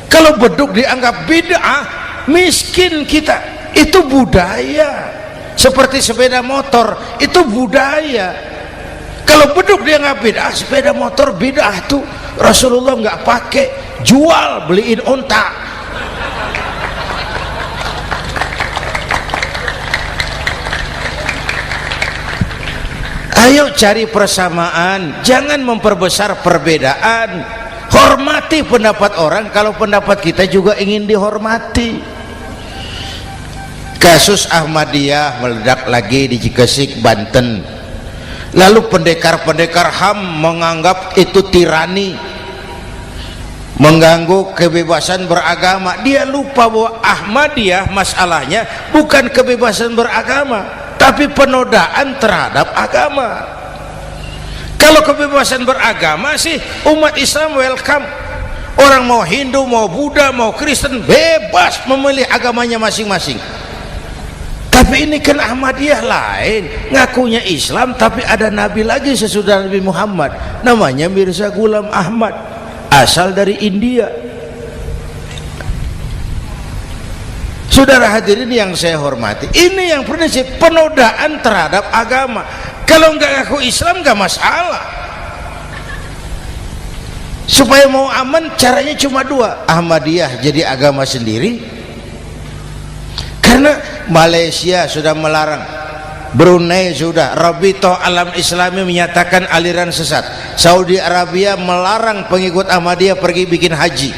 A: Kalau beduk dianggap bid'ah, miskin kita. Itu budaya. Seperti sepeda motor, itu budaya. Kalau beduk dia nggak bid'ah, sepeda motor bid'ah tuh. Rasulullah nggak pakai, jual, beliin onta. Ayo cari persamaan, jangan memperbesar perbedaan. Hormati pendapat orang kalau pendapat kita juga ingin dihormati. Kasus Ahmadiyah meledak lagi di Cikesik, Banten. Lalu pendekar-pendekar HAM menganggap itu tirani, mengganggu kebebasan beragama. Dia lupa bahwa Ahmadiyah masalahnya bukan kebebasan beragama, tapi penodaan terhadap agama. Kalau kebebasan beragama sih umat Islam welcome. Orang mau Hindu, mau Buddha, mau Kristen bebas memilih agamanya masing-masing. Tapi ini kan Ahmadiyah lain, ngakunya Islam tapi ada nabi lagi sesudah Nabi Muhammad, namanya Mirza Ghulam Ahmad, asal dari India. Saudara hadirin yang saya hormati, ini yang prinsip penodaan terhadap agama. Kalau nggak ngaku Islam nggak masalah. Supaya mau aman caranya cuma dua, Ahmadiyah jadi agama sendiri. Karena Karena Malaysia sudah melarang, Brunei sudah, Rabithah Alam Islami menyatakan aliran sesat, Saudi Arabia melarang pengikut Ahmadiyah pergi bikin haji,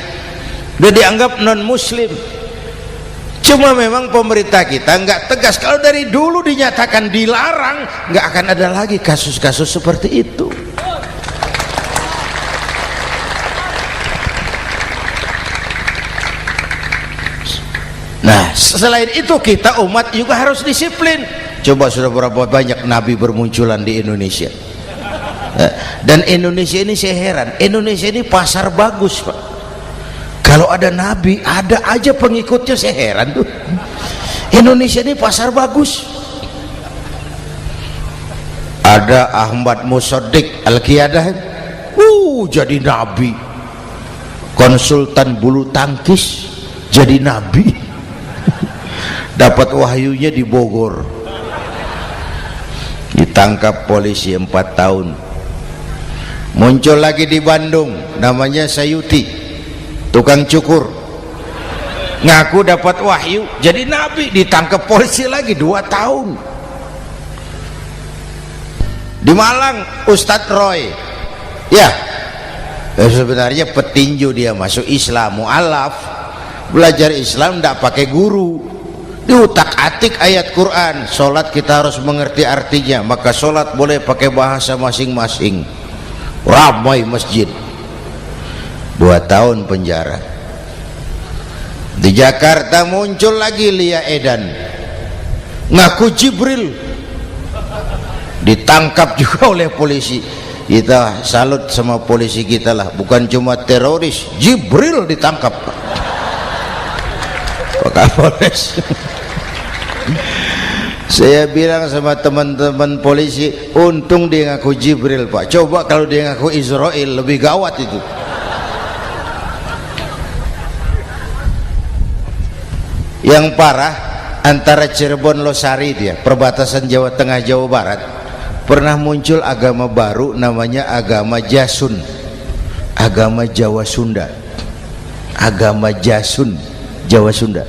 A: udah dianggap non muslim. Cuma memang pemerintah kita nggak tegas. Kalau dari dulu dinyatakan dilarang, nggak akan ada lagi kasus-kasus seperti itu. Nah, selain itu kita umat juga harus disiplin. Coba sudah berapa banyak nabi bermunculan di Indonesia. Dan Indonesia ini saya heran, Indonesia ini pasar bagus, Pak. Kalau ada nabi, ada aja pengikutnya, saya heran tuh. Indonesia ini pasar bagus. Ada Ahmad Musaddiq Al-Qiyadah, jadi nabi. Konsultan bulu tangkis jadi nabi. Dapat wahyunya di Bogor, ditangkap polisi 4 tahun. Muncul lagi di Bandung, namanya Sayuti, tukang cukur, ngaku dapat wahyu jadi nabi, ditangkap polisi lagi 2 tahun. Di Malang Ustadz Roy, ya sebenarnya petinju, dia masuk Islam, mu'alaf, belajar Islam tidak pakai guru, diutak-atik ayat Quran. Sholat kita harus mengerti artinya, maka sholat boleh pakai bahasa masing-masing. Ramai masjid. 2 tahun penjara. Di Jakarta muncul lagi Lia Edan, ngaku Jibril, ditangkap juga oleh polisi. Kita salut sama polisi kita lah, bukan cuma teroris, Jibril ditangkap Pak Kapolres. Saya bilang sama teman-teman polisi, untung dia ngaku Jibril, Pak. Coba kalau dia ngaku Israel, lebih gawat itu. Yang parah, antara Cirebon Losari, dia perbatasan Jawa Tengah Jawa Barat, pernah muncul agama baru namanya agama Jasun, agama Jawa Sunda, agama Jasun Jawa Sunda.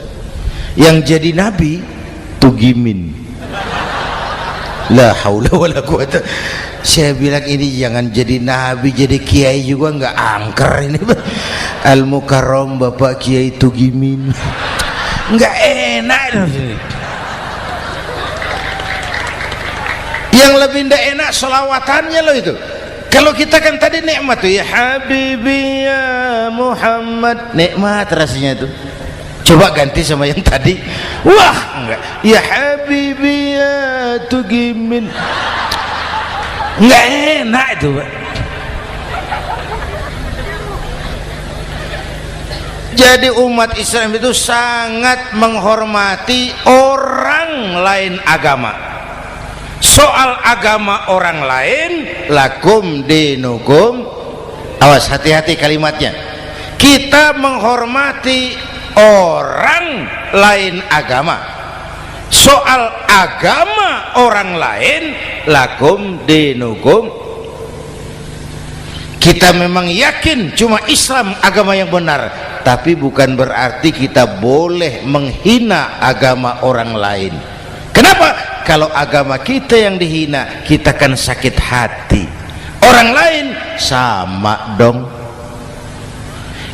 A: Yang jadi nabi Tugimin. La haula wala quwata. Saya bilang ini jangan jadi nabi, jadi kiai juga nggak angker ini. Al Mukarram Bapak Kiai Tugimin, nggak enak. Yang lebih ndak enak selawatannya loh itu. Kalau kita kan tadi nikmat tuh, ya Habibi ya Muhammad, nikmat rasanya itu. Coba ganti sama yang tadi, wah enggak, ya Habibi ya Tugimin, enggak enak itu, Pak. Jadi umat Islam itu sangat menghormati orang lain agama. Soal agama orang lain, lakum dinukum, awas hati-hati kalimatnya. Kita menghormati orang lain agama. Soal agama orang lain, lakum dinukum. Kita memang yakin cuma Islam agama yang benar, tapi bukan berarti kita boleh menghina agama orang lain. Kenapa? Kalau agama kita yang dihina, kita kan sakit hati. Orang lain sama dong.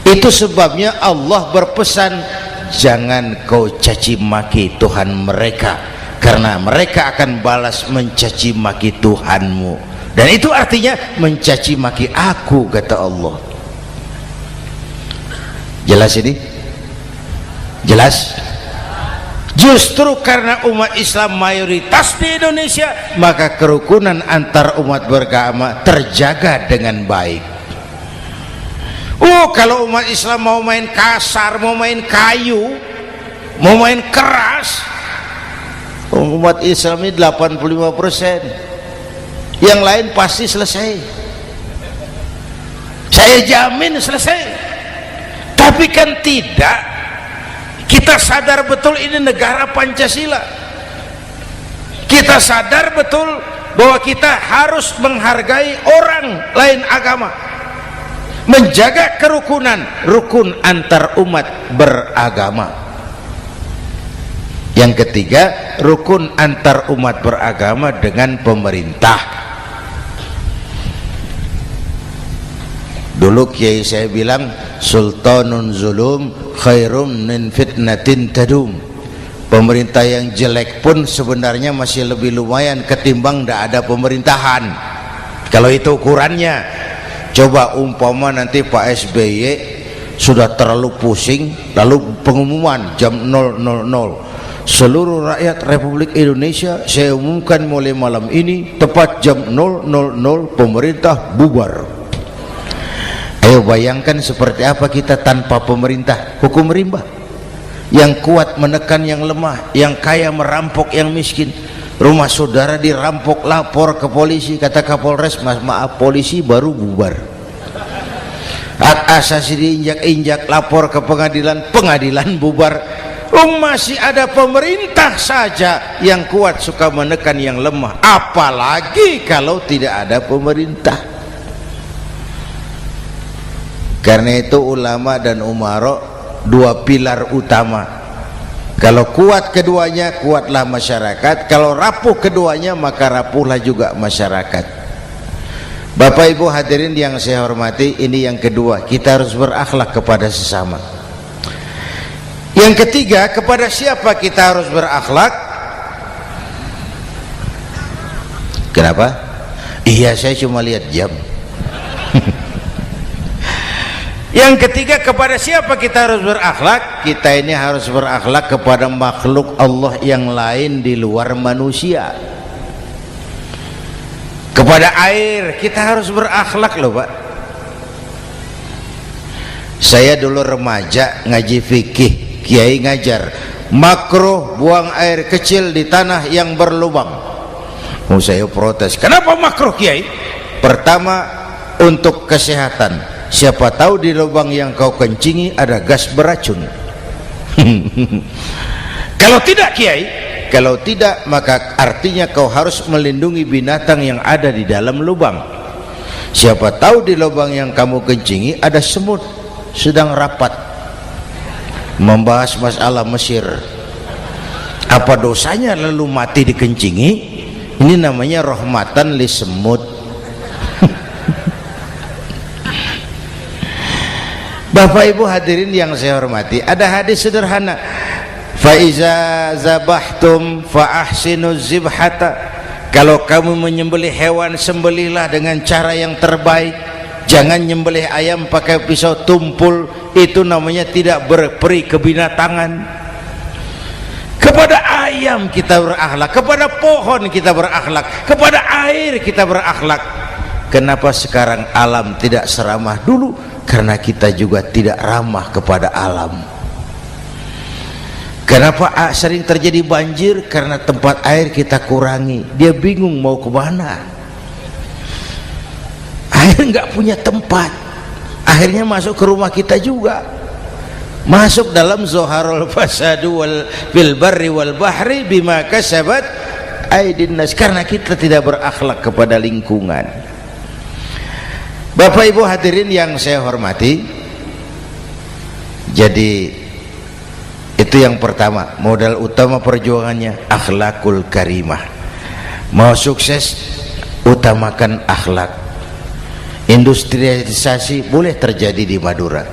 A: Itu sebabnya Allah berpesan, jangan kau caci maki Tuhan mereka, karena mereka akan balas mencaci maki Tuhanmu. Dan itu artinya mencaci maki aku, kata Allah. Jelas ini? Jelas? Justru karena umat Islam mayoritas di Indonesia, maka kerukunan antar umat beragama terjaga dengan baik. Kalau umat Islam mau main kasar, mau main kayu, mau main keras, umat Islam ini 85%, yang lain pasti selesai. Saya jamin selesai. Tapi kan tidak. Kita sadar betul ini negara Pancasila. Kita sadar betul bahwa kita harus menghargai orang lain agama, menjaga kerukunan, rukun antar umat beragama. Yang ketiga, rukun antar umat beragama dengan pemerintah. Dulu kiai saya bilang, sultanun zulum khairum min fitnatin tadum. Pemerintah yang jelek pun sebenarnya masih lebih lumayan ketimbang tidak ada pemerintahan. Kalau itu ukurannya. Coba umpama nanti Pak SBY sudah terlalu pusing, lalu pengumuman jam 000, seluruh rakyat Republik Indonesia saya umumkan mulai malam ini tepat jam 000 pemerintah bubar. Ayo bayangkan seperti apa kita tanpa pemerintah. Hukum rimba, yang kuat menekan yang lemah, yang kaya merampok yang miskin. Rumah saudara dirampok, lapor ke polisi, kata Kapolres, maaf polisi baru bubar. Hak asasi diinjak-injak, lapor ke pengadilan, pengadilan bubar. Masih ada pemerintah saja yang kuat suka menekan yang lemah, apalagi kalau tidak ada pemerintah. Karena itu ulama dan umara dua pilar utama. Kalau kuat keduanya, kuatlah masyarakat. Kalau rapuh keduanya, maka rapuhlah juga masyarakat. Bapak Ibu hadirin yang saya hormati, ini yang kedua, kita harus berakhlak kepada sesama. Yang ketiga, kepada siapa kita harus berakhlak? Kenapa? Iya, saya cuma lihat jam. Yang ketiga, kepada siapa kita harus berakhlak? Kita ini harus berakhlak kepada makhluk Allah yang lain di luar manusia. Kepada air kita harus berakhlak loh Pak. Saya dulu remaja ngaji fikih, kiai ngajar makruh buang air kecil di tanah yang berlubang. Saya protes, kenapa makruh kiai? Pertama, untuk kesehatan. Siapa tahu di lubang yang kau kencingi ada gas beracun. Kalau tidak kiai, kalau tidak maka artinya kau harus melindungi binatang yang ada di dalam lubang. Siapa tahu di lubang yang kamu kencingi ada semut sedang rapat membahas masalah Mesir. Apa dosanya lalu mati dikencingi? Ini namanya rahmatan li semut. Bapak Ibu hadirin yang saya hormati, ada hadis sederhana, fa iza zabahtum fa ahsinu zibhata. Kalau kamu menyembelih hewan, sembelihlah dengan cara yang terbaik. Jangan nyembelih ayam pakai pisau tumpul, itu namanya tidak berperi kebinatangan. Kepada ayam kita berakhlak, kepada pohon kita berakhlak, kepada air kita berakhlak. Kenapa sekarang alam tidak seramah dulu? Karena kita juga tidak ramah kepada alam. Kenapa sering terjadi banjir? Karena tempat air kita kurangi. Dia bingung mau ke mana. Air nggak punya tempat, akhirnya masuk ke rumah kita juga, masuk dalam zoharul fasadu bil barri wal bahri bima kasabat aydin nas, karena kita tidak berakhlak kepada lingkungan. Bapak Ibu hadirin yang saya hormati, jadi itu yang pertama, modal utama perjuangannya akhlakul karimah. Mau sukses, utamakan akhlak. Industrialisasi boleh terjadi di Madura,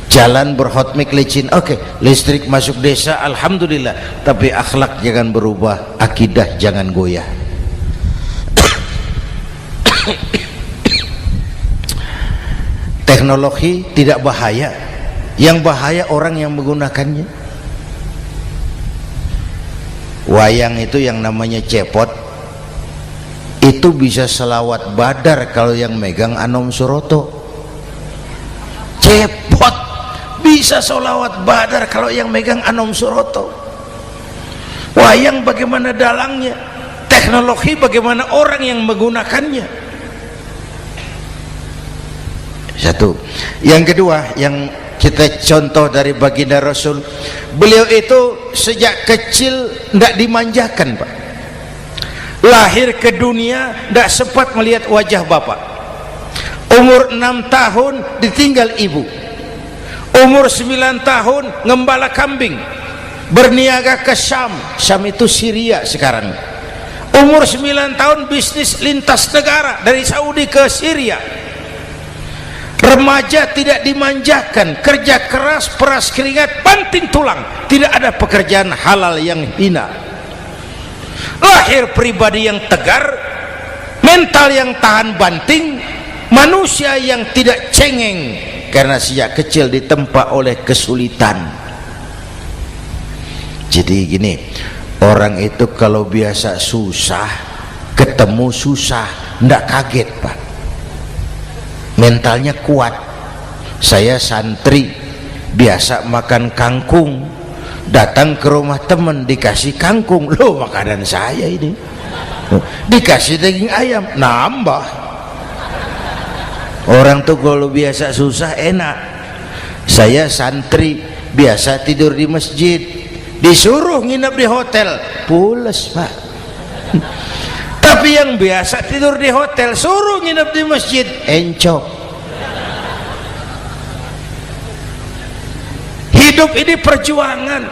A: jalan berhotmik licin, oke, listrik masuk desa, alhamdulillah, tapi akhlak jangan berubah, akidah jangan goyah. Teknologi tidak bahaya, yang bahaya orang yang menggunakannya. Wayang itu yang namanya cepot, itu bisa selawat badar kalau yang megang Anom Suroto. Cepot bisa selawat badar kalau yang megang Anom Suroto. Wayang bagaimana dalangnya, teknologi bagaimana orang yang menggunakannya. Satu. Yang kedua, yang kita contoh dari baginda Rasul, beliau itu sejak kecil tidak dimanjakan Pak. Lahir ke dunia tidak sempat melihat wajah bapak. Umur 6 tahun ditinggal ibu. Umur 9 tahun ngembala kambing. berniaga ke Syam. Syam itu Syria sekarang. Umur 9 tahun bisnis lintas negara dari Saudi ke Syria. Remaja tidak dimanjakan, kerja keras, peras keringat, banting tulang, tidak ada pekerjaan halal yang hina. Lahir pribadi yang tegar, mental yang tahan banting, manusia yang tidak cengeng karena sejak kecil ditempa oleh kesulitan. Jadi gini, orang itu kalau biasa susah, ketemu susah, ndak kaget Pak, mentalnya kuat. Saya santri biasa makan kangkung, datang ke rumah teman dikasih kangkung, loh makanan saya ini, dikasih daging ayam, nambah. Orang tuh kalau biasa susah enak. Saya santri biasa tidur di masjid, disuruh nginep di hotel, pules Pak. Tapi yang biasa tidur di hotel suruh nginep di masjid, encok. Hidup ini perjuangan,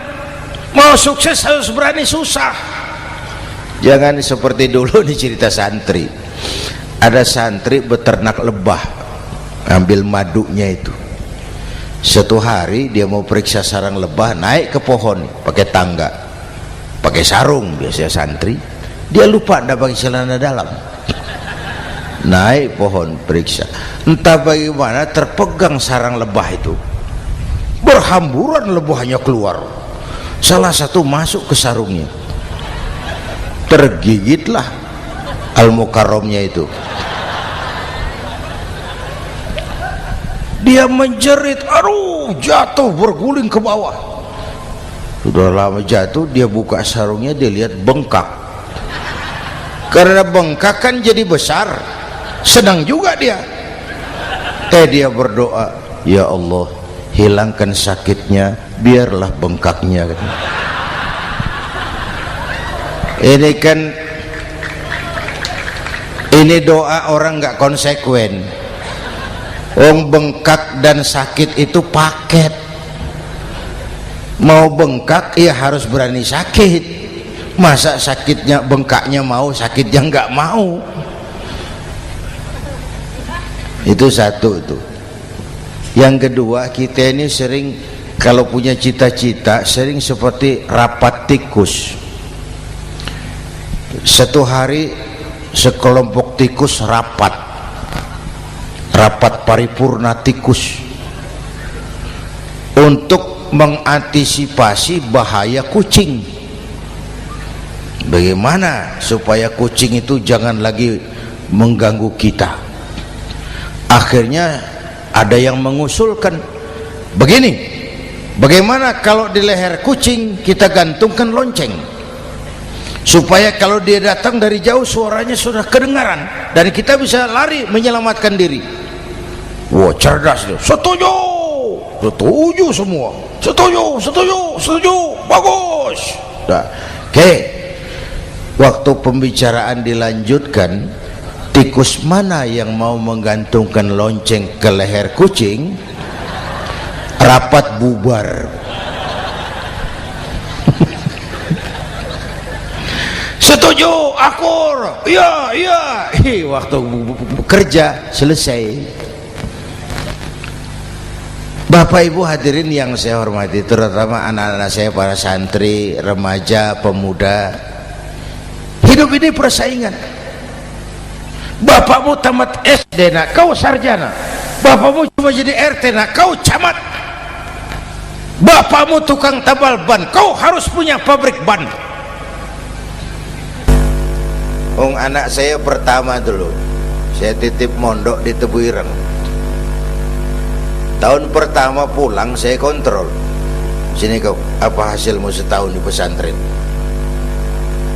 A: mau sukses harus berani susah. Jangan seperti dulu nih cerita santri. Ada santri beternak lebah, ambil madunya itu. Satu hari dia mau periksa sarang lebah, naik ke pohon pakai tangga, pakai sarung biasanya santri. Dia lupa ndak pakai celana dalam, naik pohon periksa, entah bagaimana terpegang sarang lebah itu, berhamburan lebahnya keluar, salah satu masuk ke sarungnya, tergigitlah Al-Mukarramnya itu. Dia menjerit, aduh, jatuh berguling ke bawah. Sudah lama jatuh, dia buka sarungnya, dia lihat bengkak. Karena bengkak kan jadi besar, senang juga dia. Dia berdoa, ya Allah, hilangkan sakitnya, biarlah bengkaknya. Ini kan, ini doa orang nggak konsekuen. Bengkak dan sakit itu paket. Mau bengkak ya harus berani sakit. Masa sakitnya bengkaknya mau, sakitnya nggak mau. Itu satu itu. Yang kedua, kita ini sering kalau punya cita-cita sering seperti rapat tikus. Satu hari sekelompok tikus rapat paripurna tikus untuk mengantisipasi bahaya kucing. Bagaimana supaya kucing itu jangan lagi mengganggu kita. Akhirnya ada yang mengusulkan begini, bagaimana kalau di leher kucing kita gantungkan lonceng, supaya kalau dia datang dari jauh suaranya sudah kedengaran dan kita bisa lari menyelamatkan diri. Wah, cerdas dia. Setuju, setuju semua, setuju, setuju, setuju, bagus. Nah, oke. Waktu pembicaraan dilanjutkan, tikus mana yang mau menggantungkan lonceng ke leher kucing? Rapat bubar. Setuju, akur, iya, iya. Waktu kerja selesai. Bapak Ibu hadirin yang saya hormati, terutama anak-anak saya, para santri, remaja, pemuda. Hidup ini persaingan. Bapakmu tamat SD nak, kau sarjana. Bapakmu cuma jadi RT nak, kau camat. Bapakmu tukang tabal ban, kau harus punya pabrik ban. Anak saya pertama dulu, saya titip mondok di Tebuireng. Tahun pertama pulang saya kontrol, sini kau, apa hasilmu setahun di pesantren?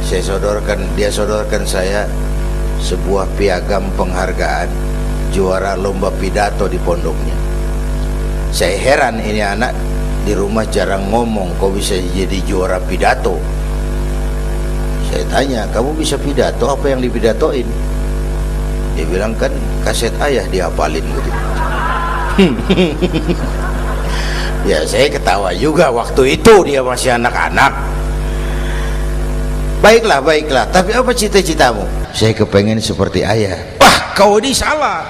A: Saya sodorkan, dia sodorkan saya sebuah piagam penghargaan juara lomba pidato di pondoknya. Saya heran, ini anak di rumah jarang ngomong, kok bisa jadi juara pidato? Saya tanya, kamu bisa pidato, apa yang dipidatoin? Dia bilang, kan kaset ayah dihafalin gitu. Ya saya ketawa juga, waktu itu dia masih anak-anak. Baiklah, baiklah, tapi apa cita-citamu? Saya kepengen seperti ayah. Wah, kau ini salah.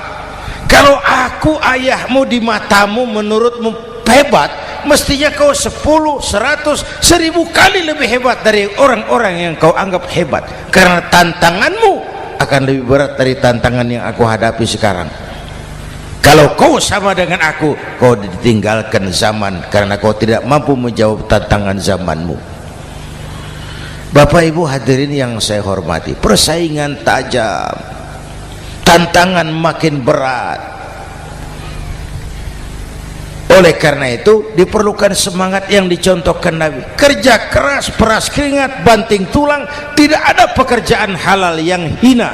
A: Kalau aku ayahmu di matamu menurutmu hebat, mestinya kau 10, 100, 1000 kali lebih hebat dari orang-orang yang kau anggap hebat, karena tantanganmu akan lebih berat dari tantangan yang aku hadapi sekarang. Kalau kau sama dengan aku, kau ditinggalkan zaman karena kau tidak mampu menjawab tantangan zamanmu. Bapak Ibu hadirin yang saya hormati, persaingan tajam, tantangan makin berat. Oleh karena itu diperlukan semangat yang dicontohkan Nabi. Kerja keras, peras keringat, banting tulang. Tidak ada pekerjaan halal yang hina.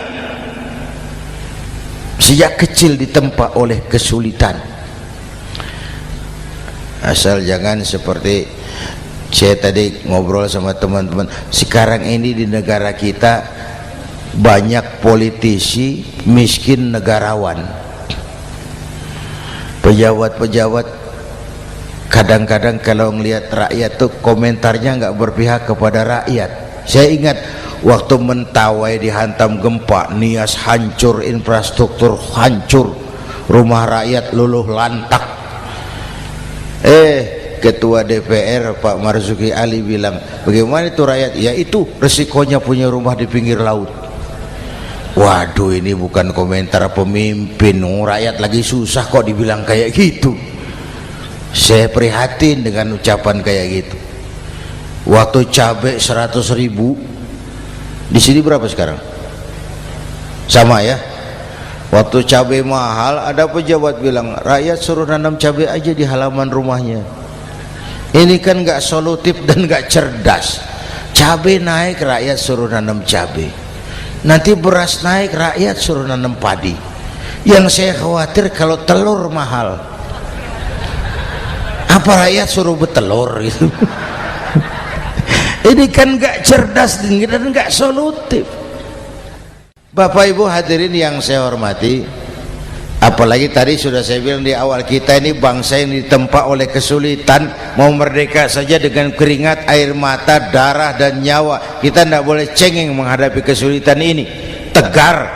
A: Sejak kecil ditempa oleh kesulitan. Asal jangan seperti saya tadi ngobrol sama teman-teman, sekarang ini di negara kita banyak politisi miskin negarawan. Pejabat-pejabat kadang-kadang kalau ngelihat rakyat tuh komentarnya nggak berpihak kepada rakyat. Saya ingat waktu Mentawai dihantam gempa, Nias hancur, infrastruktur hancur, rumah rakyat luluh lantak. Ketua DPR Pak Marzuki Ali bilang, bagaimana itu rakyat? Ya itu resikonya punya rumah di pinggir laut. Waduh, ini bukan komentar pemimpin, rakyat lagi susah kok dibilang kayak gitu. Saya prihatin dengan ucapan kayak gitu. Waktu cabai 100.000, di sini berapa sekarang? Sama ya. Waktu cabai mahal, ada pejabat bilang rakyat suruh nanam cabai aja di halaman rumahnya. Ini kan nggak solutif dan nggak cerdas. Cabai naik, rakyat suruh nanam cabai. Nanti beras naik, rakyat suruh nanam padi. Yang saya khawatir kalau telur mahal, apa rakyat suruh bertelur gitu? Ini kan nggak cerdas dan nggak solutif. Bapak Ibu hadirin yang saya hormati, apalagi tadi sudah saya bilang di awal, kita ini bangsa yang ditempa oleh kesulitan. Mau merdeka saja dengan keringat, air mata, darah dan nyawa. Kita tidak boleh cengeng menghadapi kesulitan ini. Tegar,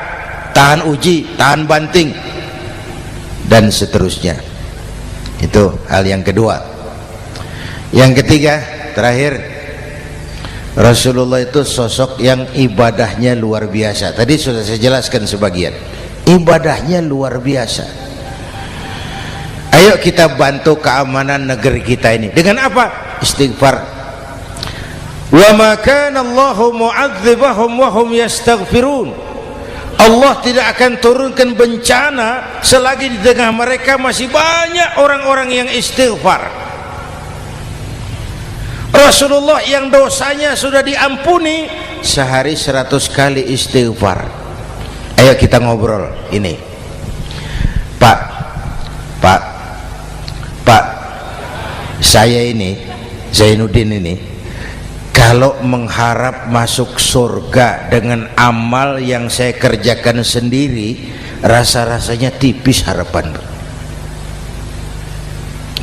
A: tahan uji, tahan banting, dan seterusnya. Itu hal yang kedua. Yang ketiga, terakhir, Rasulullah itu sosok yang ibadahnya luar biasa. Tadi sudah saya jelaskan sebagian. Ibadahnya luar biasa. Ayo kita bantu keamanan negeri kita ini. Dengan apa? Istighfar. Wa ma kana Allahu mu'adzibahum wa hum yastaghfirun. Allah tidak akan turunkan bencana selagi di tengah mereka masih banyak orang-orang yang istighfar. Rasulullah yang dosanya sudah diampuni sehari 100 kali istighfar. Ayo kita ngobrol ini. Pak, saya ini Zainuddin ini kalau mengharap masuk surga dengan amal yang saya kerjakan sendiri, rasa-rasanya tipis harapan.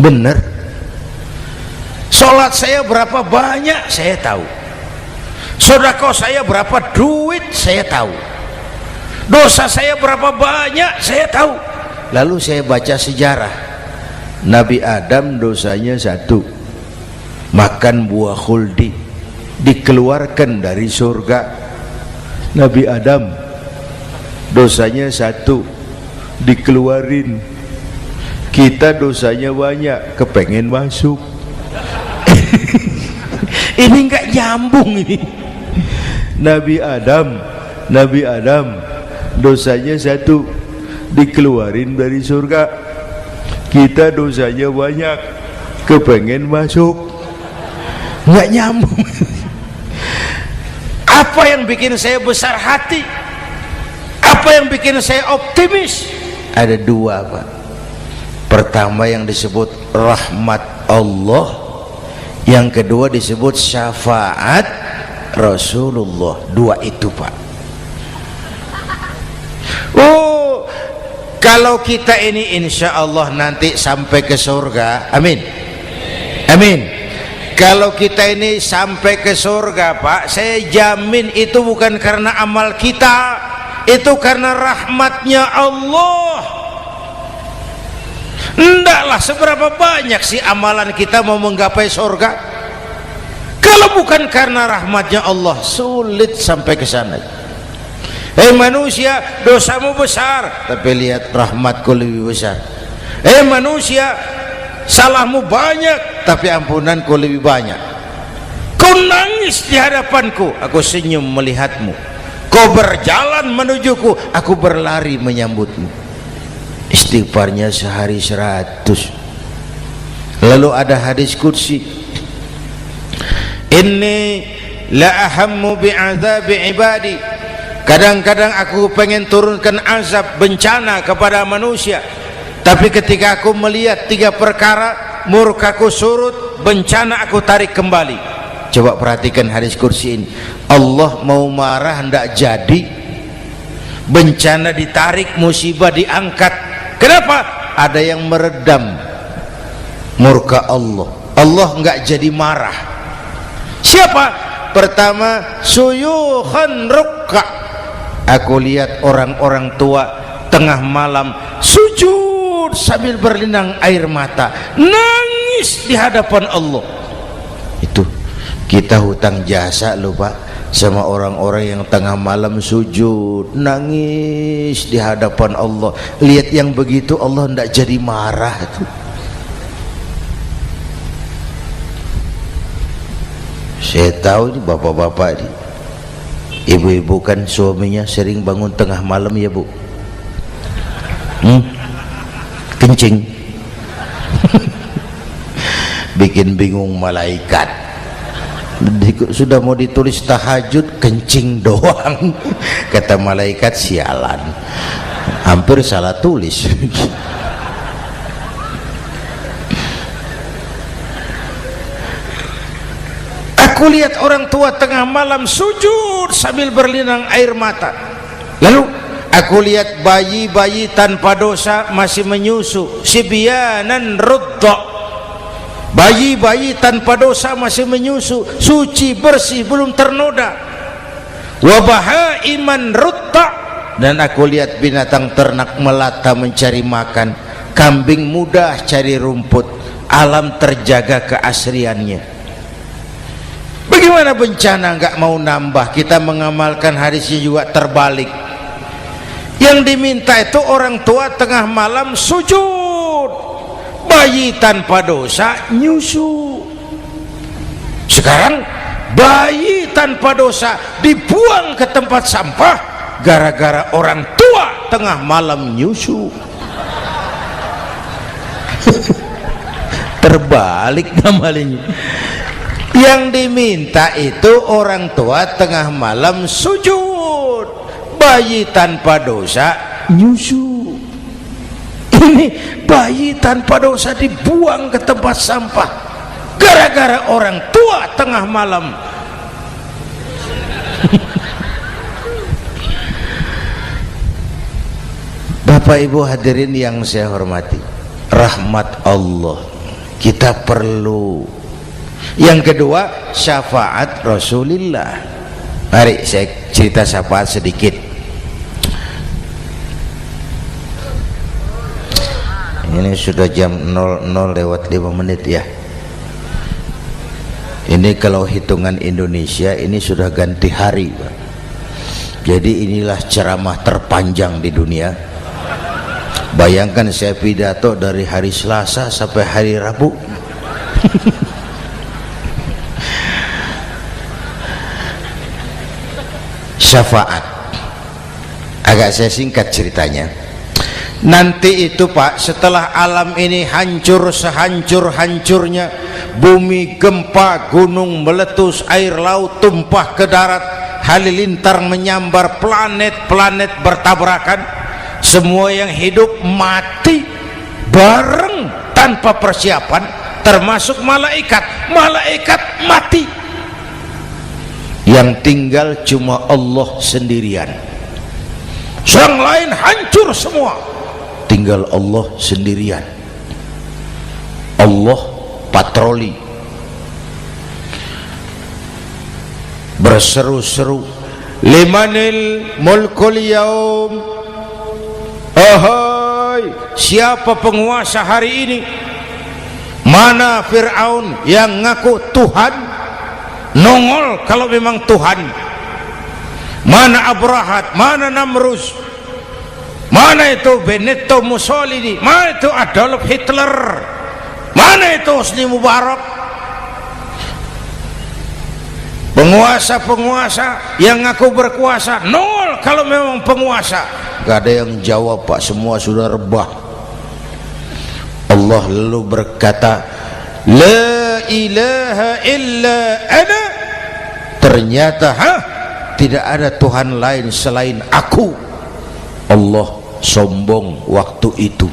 A: Bener. Sholat saya berapa banyak saya tahu, sedekah saya berapa duit saya tahu, dosa saya berapa banyak saya tahu. Lalu saya baca sejarah, Nabi Adam dosanya 1, makan buah khuldi, dikeluarkan dari surga. Nabi Adam dosanya 1, dikeluarin. Kita dosanya banyak, kepengen masuk. Ini nggak nyambung ini. Nabi Adam dosanya 1, dikeluarin dari surga. Kita dosanya banyak, kepengen masuk. Nggak nyambung. Apa yang bikin saya besar hati? Apa yang bikin saya optimis? Ada 2 Pak. Pertama yang disebut rahmat Allah, yang kedua disebut syafaat Rasulullah. 2 itu Pak. Oh, kalau kita ini insya Allah nanti sampai ke surga, amin, Amin. Kalau kita ini sampai ke surga Pak, saya jamin itu bukan karena amal kita, itu karena rahmatnya Allah. Ndaklah seberapa banyak sih amalan kita mau menggapai surga. Kalau bukan karena rahmatnya Allah, sulit sampai ke sana. Manusia, dosamu besar, tapi lihat rahmatku lebih besar. Manusia, salahmu banyak, tapi ampunanku lebih banyak. Kau nangis di hadapanku, aku senyum melihatmu. Kau berjalan menujuku, aku berlari menyambutmu. Istighfarnya sehari 100. Lalu ada hadis qudsi, inni la ahammu bi'adzabi ibadi. Kadang-kadang aku pengen turunkan azab, bencana kepada manusia, tapi ketika aku melihat 3 perkara, murkaku surut, bencana aku tarik kembali. Coba perhatikan hadis kursi ini. Allah mau marah hendak jadi, bencana ditarik, musibah diangkat. Kenapa? Ada yang meredam murka Allah. Allah enggak jadi marah. Siapa? Pertama, suyukhan rukka. Aku lihat orang-orang tua tengah malam sujud sambil berlinang air mata, nangis di hadapan Allah. Itu kita hutang jasa loh Pak sama orang-orang yang tengah malam sujud nangis di hadapan Allah. Lihat yang begitu Allah tidak jadi marah tuh. Saya tahu ini bapak-bapak ini, ibu-ibu kan suaminya sering bangun tengah malam ya Bu, kencing bikin bingung malaikat. Sudah mau ditulis tahajud, kencing doang. Kata malaikat, sialan, hampir salah tulis. Aku lihat orang tua tengah malam sujud sambil berlinang air mata. Lalu aku lihat bayi-bayi tanpa dosa masih menyusu, sibyanan rudda. Bayi-bayi tanpa dosa masih menyusu, suci bersih, belum ternoda. Wa bahaiman rutta. Dan aku lihat binatang ternak melata mencari makan, kambing mudah cari rumput, alam terjaga keasriannya. Bagaimana bencana nggak mau nambah? Kita mengamalkan hadisnya juga terbalik. Yang diminta itu orang tua tengah malam sujud, bayi tanpa dosa nyusu. Sekarang bayi tanpa dosa dibuang ke tempat sampah gara-gara orang tua tengah malam nyusu. Terbalik namanya. Yang diminta itu orang tua tengah malam sujud, bayi tanpa dosa nyusu. Ini bayi tanpa dosa dibuang ke tempat sampah gara-gara orang tua tengah malam. Bapak Ibu hadirin yang saya hormati, rahmat Allah kita perlu. Yang kedua, syafaat Rasulullah. Mari saya cerita syafaat sedikit. Ini sudah jam 00:05 ya. Ini kalau hitungan Indonesia ini sudah ganti hari Pak. Jadi inilah ceramah terpanjang di dunia. Bayangkan saya pidato dari hari Selasa sampai hari Rabu. Syafaat agak saya singkat ceritanya. Nanti itu Pak, setelah alam ini hancur sehancur-hancurnya, bumi gempa, gunung meletus, air laut tumpah ke darat, halilintar menyambar, planet-planet bertabrakan, semua yang hidup mati bareng tanpa persiapan, termasuk malaikat. Malaikat mati, yang tinggal cuma Allah sendirian. Yang lain hancur semua, tinggal Allah sendirian. Allah patroli, berseru-seru, limanil mulkul yaum, ahai siapa penguasa hari ini? Mana Fir'aun yang ngaku Tuhan? Nongol kalau memang Tuhan. Mana Abrahat, mana Namrus, mana itu Benito Mussolini, mana itu Adolf Hitler, mana itu Hosni Mubarak? Penguasa-penguasa yang ngaku berkuasa, nol kalau memang penguasa. Gak ada yang jawab, Pak, semua sudah rebah. Allah lalu berkata, la ilaha illa ana. Ternyata tidak ada Tuhan lain selain aku. Allah sombong waktu itu.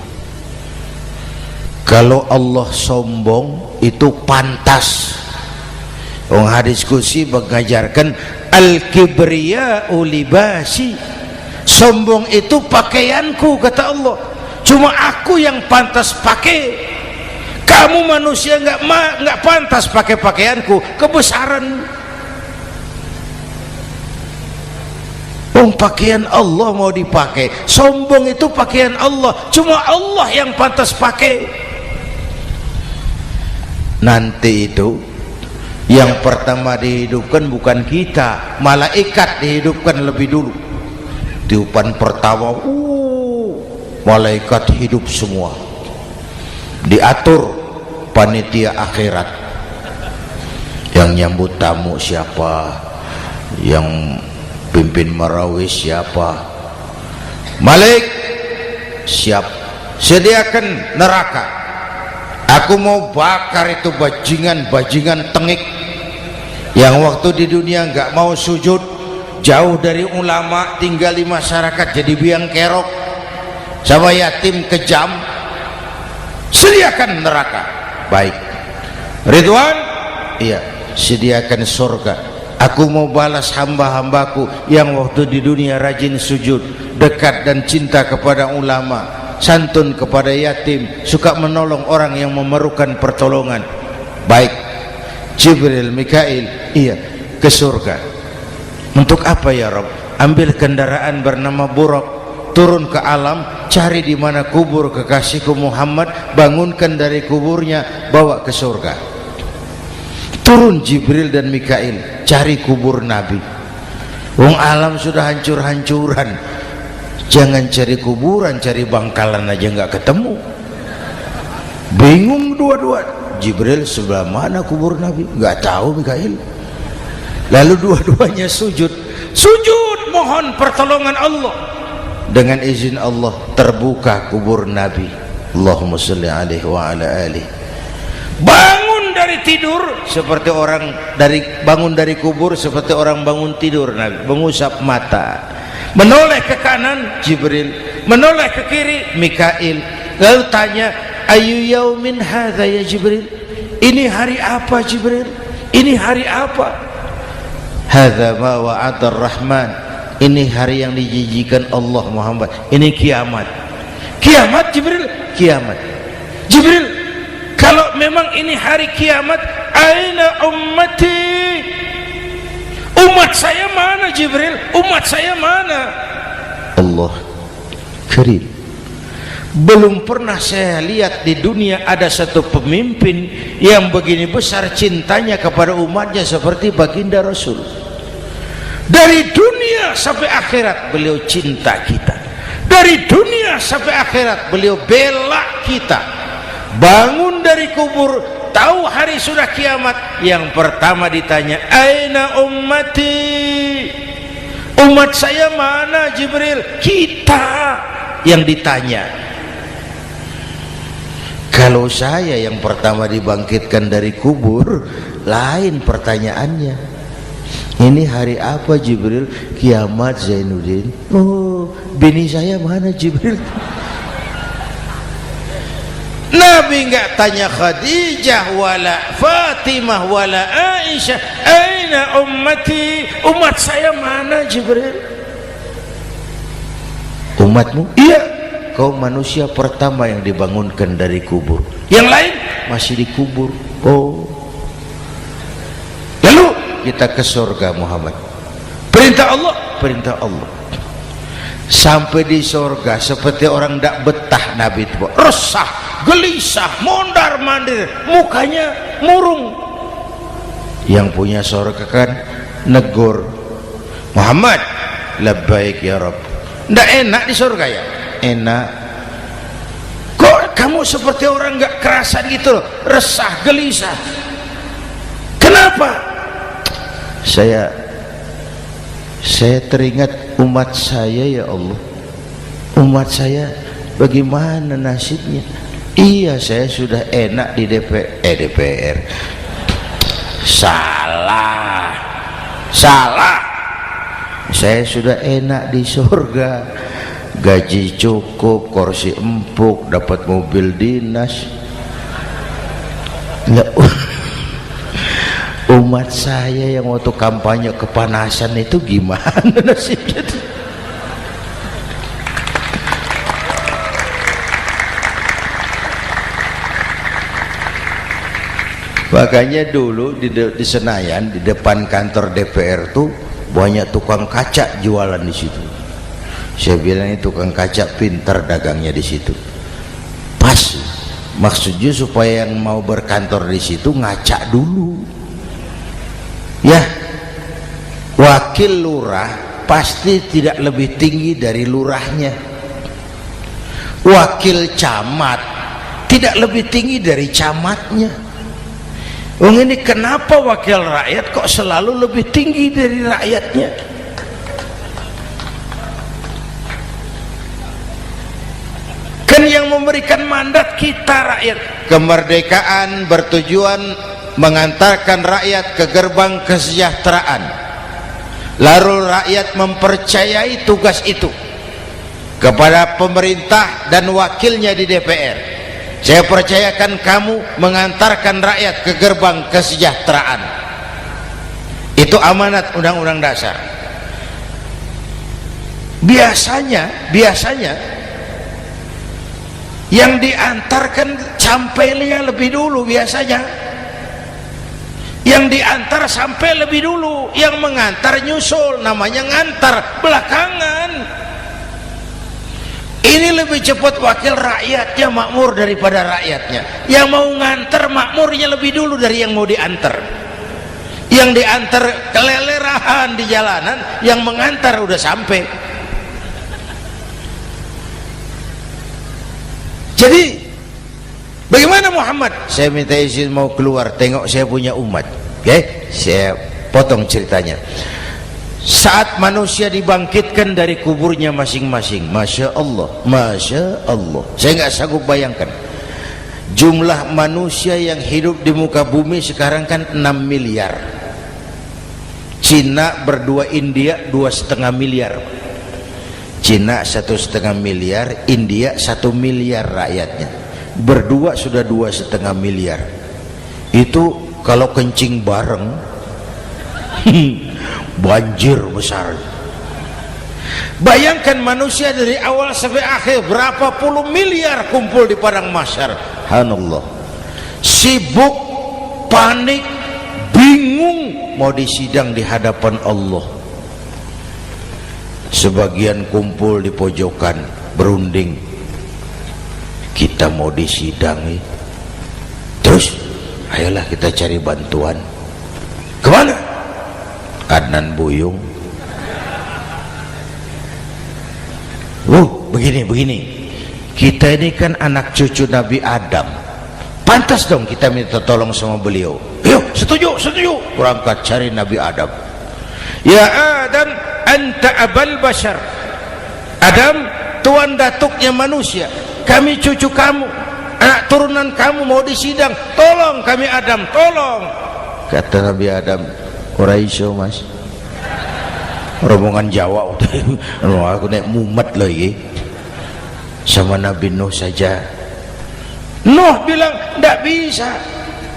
A: Kalau Allah sombong itu pantas. Hadis qudsi mengajarkan al-kibriya'u libasi, sombong itu pakaianku, kata Allah. Cuma aku yang pantas pakai. Kamu manusia nggak pantas pakai pakaianku, kebesaran. Pakaian Allah mau dipakai, sombong itu pakaian Allah, cuma Allah yang pantas pakai. Nanti itu yang pertama dihidupkan bukan kita, malaikat dihidupkan lebih dulu. Tiupan pertama, malaikat hidup semua, diatur panitia akhirat. Yang nyambut tamu siapa, yang pimpin marawis siapa. Malik siap, sediakan neraka, aku mau bakar itu bajingan tengik yang waktu di dunia nggak mau sujud, jauh dari ulama, tinggal di masyarakat jadi biang kerok, sama yatim kejam. Sediakan neraka. Baik. Ridwan, iya, sediakan surga. Aku mau balas hamba-hambaku yang waktu di dunia rajin sujud, dekat dan cinta kepada ulama, santun kepada yatim, suka menolong orang yang memerlukan pertolongan. Baik. Jibril, Mikail, iya, ke surga. Untuk apa ya Rabb? Ambil kendaraan bernama Buraq, turun ke alam, cari di mana kubur kekasihku Muhammad, bangunkan dari kuburnya, bawa ke surga. Turun Jibril dan Mikail, cari kubur Nabi. Wong alam sudah hancur-hancuran, jangan cari kuburan, cari bangkalan aja nggak ketemu. Bingung dua-dua. Jibril, sebelah mana kubur Nabi? Nggak tahu Mikail. Lalu dua-duanya sujud mohon pertolongan Allah. Dengan izin Allah terbuka kubur Nabi. Allahumma sholli alaihi wa ala alihi. Bangun dari tidur seperti orang bangun dari kubur seperti orang bangun tidur. Nabi mengusap mata, menoleh ke kanan Jibril, menoleh ke kiri Mikail. Lalu tanya, ayu yaumin hadza ya Jibril? Ini hari apa Jibril? Ini hari apa? Hadza ma wa'ada ar-Rahman. Ini hari yang dijanjikan Allah Muhammad. Ini kiamat. Kiamat Jibril? Kiamat. Jibril, kalau memang ini hari kiamat, aina ummati? Umat saya mana Jibril? Umat saya mana? Allah Karim. Belum pernah saya lihat di dunia ada satu pemimpin yang begini besar cintanya kepada umatnya seperti baginda Rasul. Dari dunia sampai akhirat beliau cinta kita. Dari dunia sampai akhirat beliau bela kita. Bangun dari kubur, tahu hari sudah kiamat, yang pertama ditanya, aina ummati? Umat saya mana Jibril? Kita yang ditanya. Kalau saya yang pertama dibangkitkan dari kubur, lain pertanyaannya. Ini hari apa Jibril? Kiamat Zainuddin. Oh, bini saya mana Jibril? Nabi enggak tanya Khadijah wala Fatimah wala Aisyah, aina ummati? Umat saya mana Jibril? Umatmu? Iya, kau manusia pertama yang dibangunkan dari kubur. Yang lain masih dikubur. Oh, lalu kita ke surga Muhammad. Perintah Allah, perintah Allah. Sampai di surga seperti orang tidak betah Nabi itu, resah, gelisah, mondar mandir, mukanya murung. Yang punya surga kan negur, Muhammad, labbaik ya Rabb. Tidak enak di surga ya? Enak. Kok kamu seperti orang nggak kerasan gitu loh, resah, gelisah? Kenapa? Saya teringat umat saya ya Allah. Umat saya bagaimana nasibnya? Iya, saya sudah enak di DPR. Salah. Saya sudah enak di surga, gaji cukup, kursi empuk, dapat mobil dinas. Umat saya yang waktu kampanye kepanasan itu gimana nasibnya? Makanya dulu di Senayan, di depan kantor DPR tuh banyak tukang kaca jualan di situ. Saya bilang ini tukang kaca pintar dagangnya di situ. Pas, maksudnya supaya yang mau berkantor di situ ngaca dulu. Ya, wakil lurah pasti tidak lebih tinggi dari lurahnya. Wakil camat tidak lebih tinggi dari camatnya. Ini kenapa wakil rakyat kok selalu lebih tinggi dari rakyatnya? Kan yang memberikan mandat kita rakyat. Kemerdekaan bertujuan mengantarkan rakyat ke gerbang kesejahteraan, lalu rakyat mempercayai tugas itu kepada pemerintah dan wakilnya di DPR. Saya percayakan kamu mengantarkan rakyat ke gerbang kesejahteraan. Itu amanat Undang-Undang Dasar. Biasanya yang diantarkan sampainya lebih dulu biasanya. Yang diantar sampai lebih dulu, yang mengantar nyusul, namanya ngantar belakangan. Ini lebih cepat wakil rakyatnya makmur daripada rakyatnya. Yang mau ngantar makmurnya lebih dulu dari yang mau diantar. Yang diantar kelelerahan di jalanan, yang mengantar udah sampai. Jadi bagaimana Muhammad? Saya minta izin mau keluar, tengok saya punya umat. Oke, saya potong ceritanya. Saat manusia dibangkitkan dari kuburnya masing-masing, Masya Allah, Masya Allah, saya nggak sanggup bayangkan jumlah manusia yang hidup di muka bumi sekarang kan 6 miliar. Cina berdua India 2,5 miliar. Cina 1,5 miliar, India 1 miliar rakyatnya. Berdua sudah 2,5 miliar. Itu kalau kencing bareng banjir besar. Bayangkan manusia dari awal sampai akhir berapa puluh miliar kumpul di padang mahsyar. Subhanallah. Sibuk, panik, bingung mau disidang di hadapan Allah. Sebagian kumpul di pojokan berunding, kita mau disidangi. Terus ayolah kita cari bantuan. Kemana? Adnan Buyung. Begini. Kita ini kan anak cucu Nabi Adam. Pantas dong kita minta tolong sama beliau. Yuk, setuju. Berangkat cari Nabi Adam. Ya Adam, anta abal bashar. Adam, tuan datuknya manusia. Kami cucu kamu, anak turunan kamu mau disidang. Tolong kami Adam, tolong. Kata Nabi Adam, ora iso mas. Rombongan Jawa aku naik mumet lagi sama Nabi Nuh saja. Nuh bilang tidak bisa,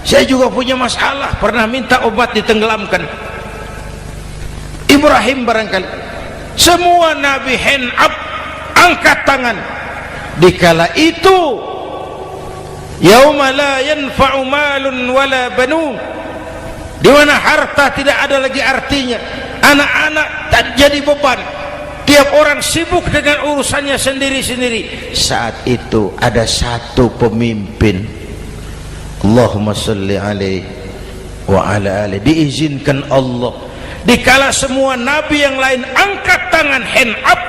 A: saya juga punya masalah, pernah minta obat ditenggelamkan. Ibrahim barangkali. Semua Nabi hand up, angkat tangan. Dikala itu yauma la yanfa'u malun wala banun, di mana harta tidak ada lagi artinya, anak-anak tak jadi beban, tiap orang sibuk dengan urusannya sendiri-sendiri. Saat itu ada satu pemimpin, Allahumma salli alaihi wa ala alihi, diizinkan Allah, dikala semua nabi yang lain angkat tangan hand up,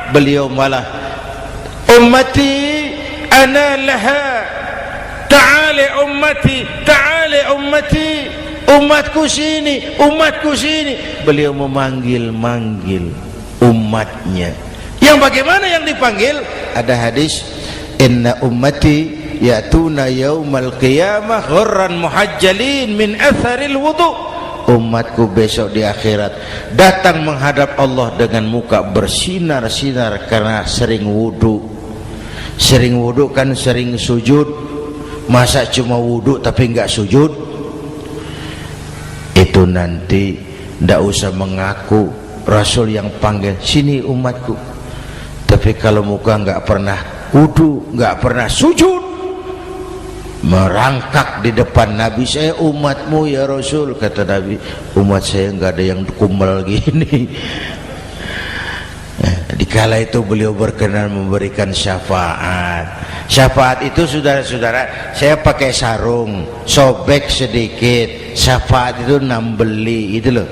A: beliau malah ummati ana laha, ta'ali ummati, ta'ali ummati, umatku sini, umatku sini. Beliau memanggil-manggil umatnya. Yang bagaimana yang dipanggil? Ada hadis, inna ummati ya'tuna yaumal qiyamah ghurran muhajjalin min atharil wudu. Umatku besok di akhirat datang menghadap Allah dengan muka bersinar-sinar karena sering wudu. Sering wudu kan sering sujud, masa cuma wudu tapi enggak sujud? Itu nanti ndak usah mengaku Rasul yang panggil, sini umatku, tapi kalau muka enggak pernah wudu, enggak pernah sujud, merangkak di depan Nabi, saya umatmu ya Rasul. Kata Nabi, umat saya enggak ada yang kumpul gini. Dikala itu beliau berkenan memberikan syafaat. Syafaat itu saudara-saudara, saya pakai sarung, sobek sedikit, syafaat itu nambeli, itu loh.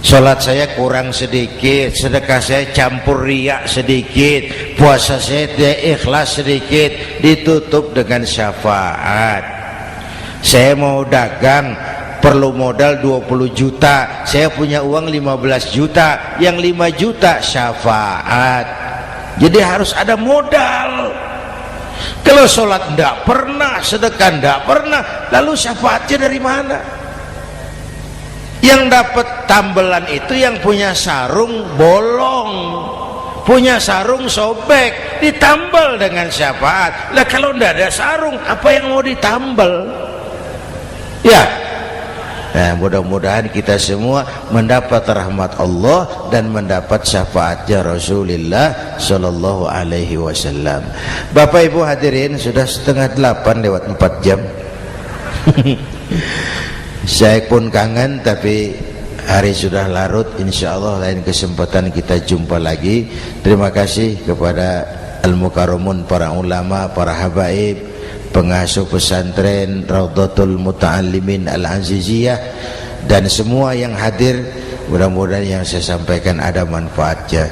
A: Sholat saya kurang sedikit, sedekah saya campur riak sedikit, puasa saya tidak ikhlas sedikit, ditutup dengan syafaat. Saya mau dagang, perlu modal 20 juta, saya punya uang 15 juta, yang 5 juta syafaat. Jadi harus ada modal. Kalau sholat tidak pernah, sedekah tidak pernah, lalu syafaatnya dari mana? Yang dapat tambelan itu yang punya sarung bolong, punya sarung sobek, ditambal dengan syafaat. Lah kalau tidak ada sarung, apa yang mau ditambal? Ya. Nah, mudah-mudahan kita semua mendapat rahmat Allah dan mendapat syafaatnya Rasulullah Sallallahu Alaihi Wasallam. Bapak Ibu hadirin, sudah 7:30 lewat 4 jam. Saya pun kangen, tapi hari sudah larut. Insya Allah lain kesempatan kita jumpa lagi. Terima kasih kepada Al-Mukarramun, para ulama, para habaib, pengasuh pesantren Raudhatul Muta'allimin Al-Aziziyah, dan semua yang hadir. Mudah-mudahan yang saya sampaikan ada manfaatnya.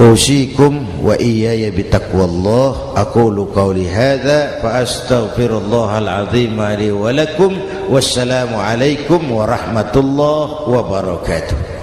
A: Usikum wa iyaya bitaqwallah. Aqulu qawli hadza fa astaghfirullahal azim li wa lakum. Wassalamu alaikum warahmatullahi wabarakatuh.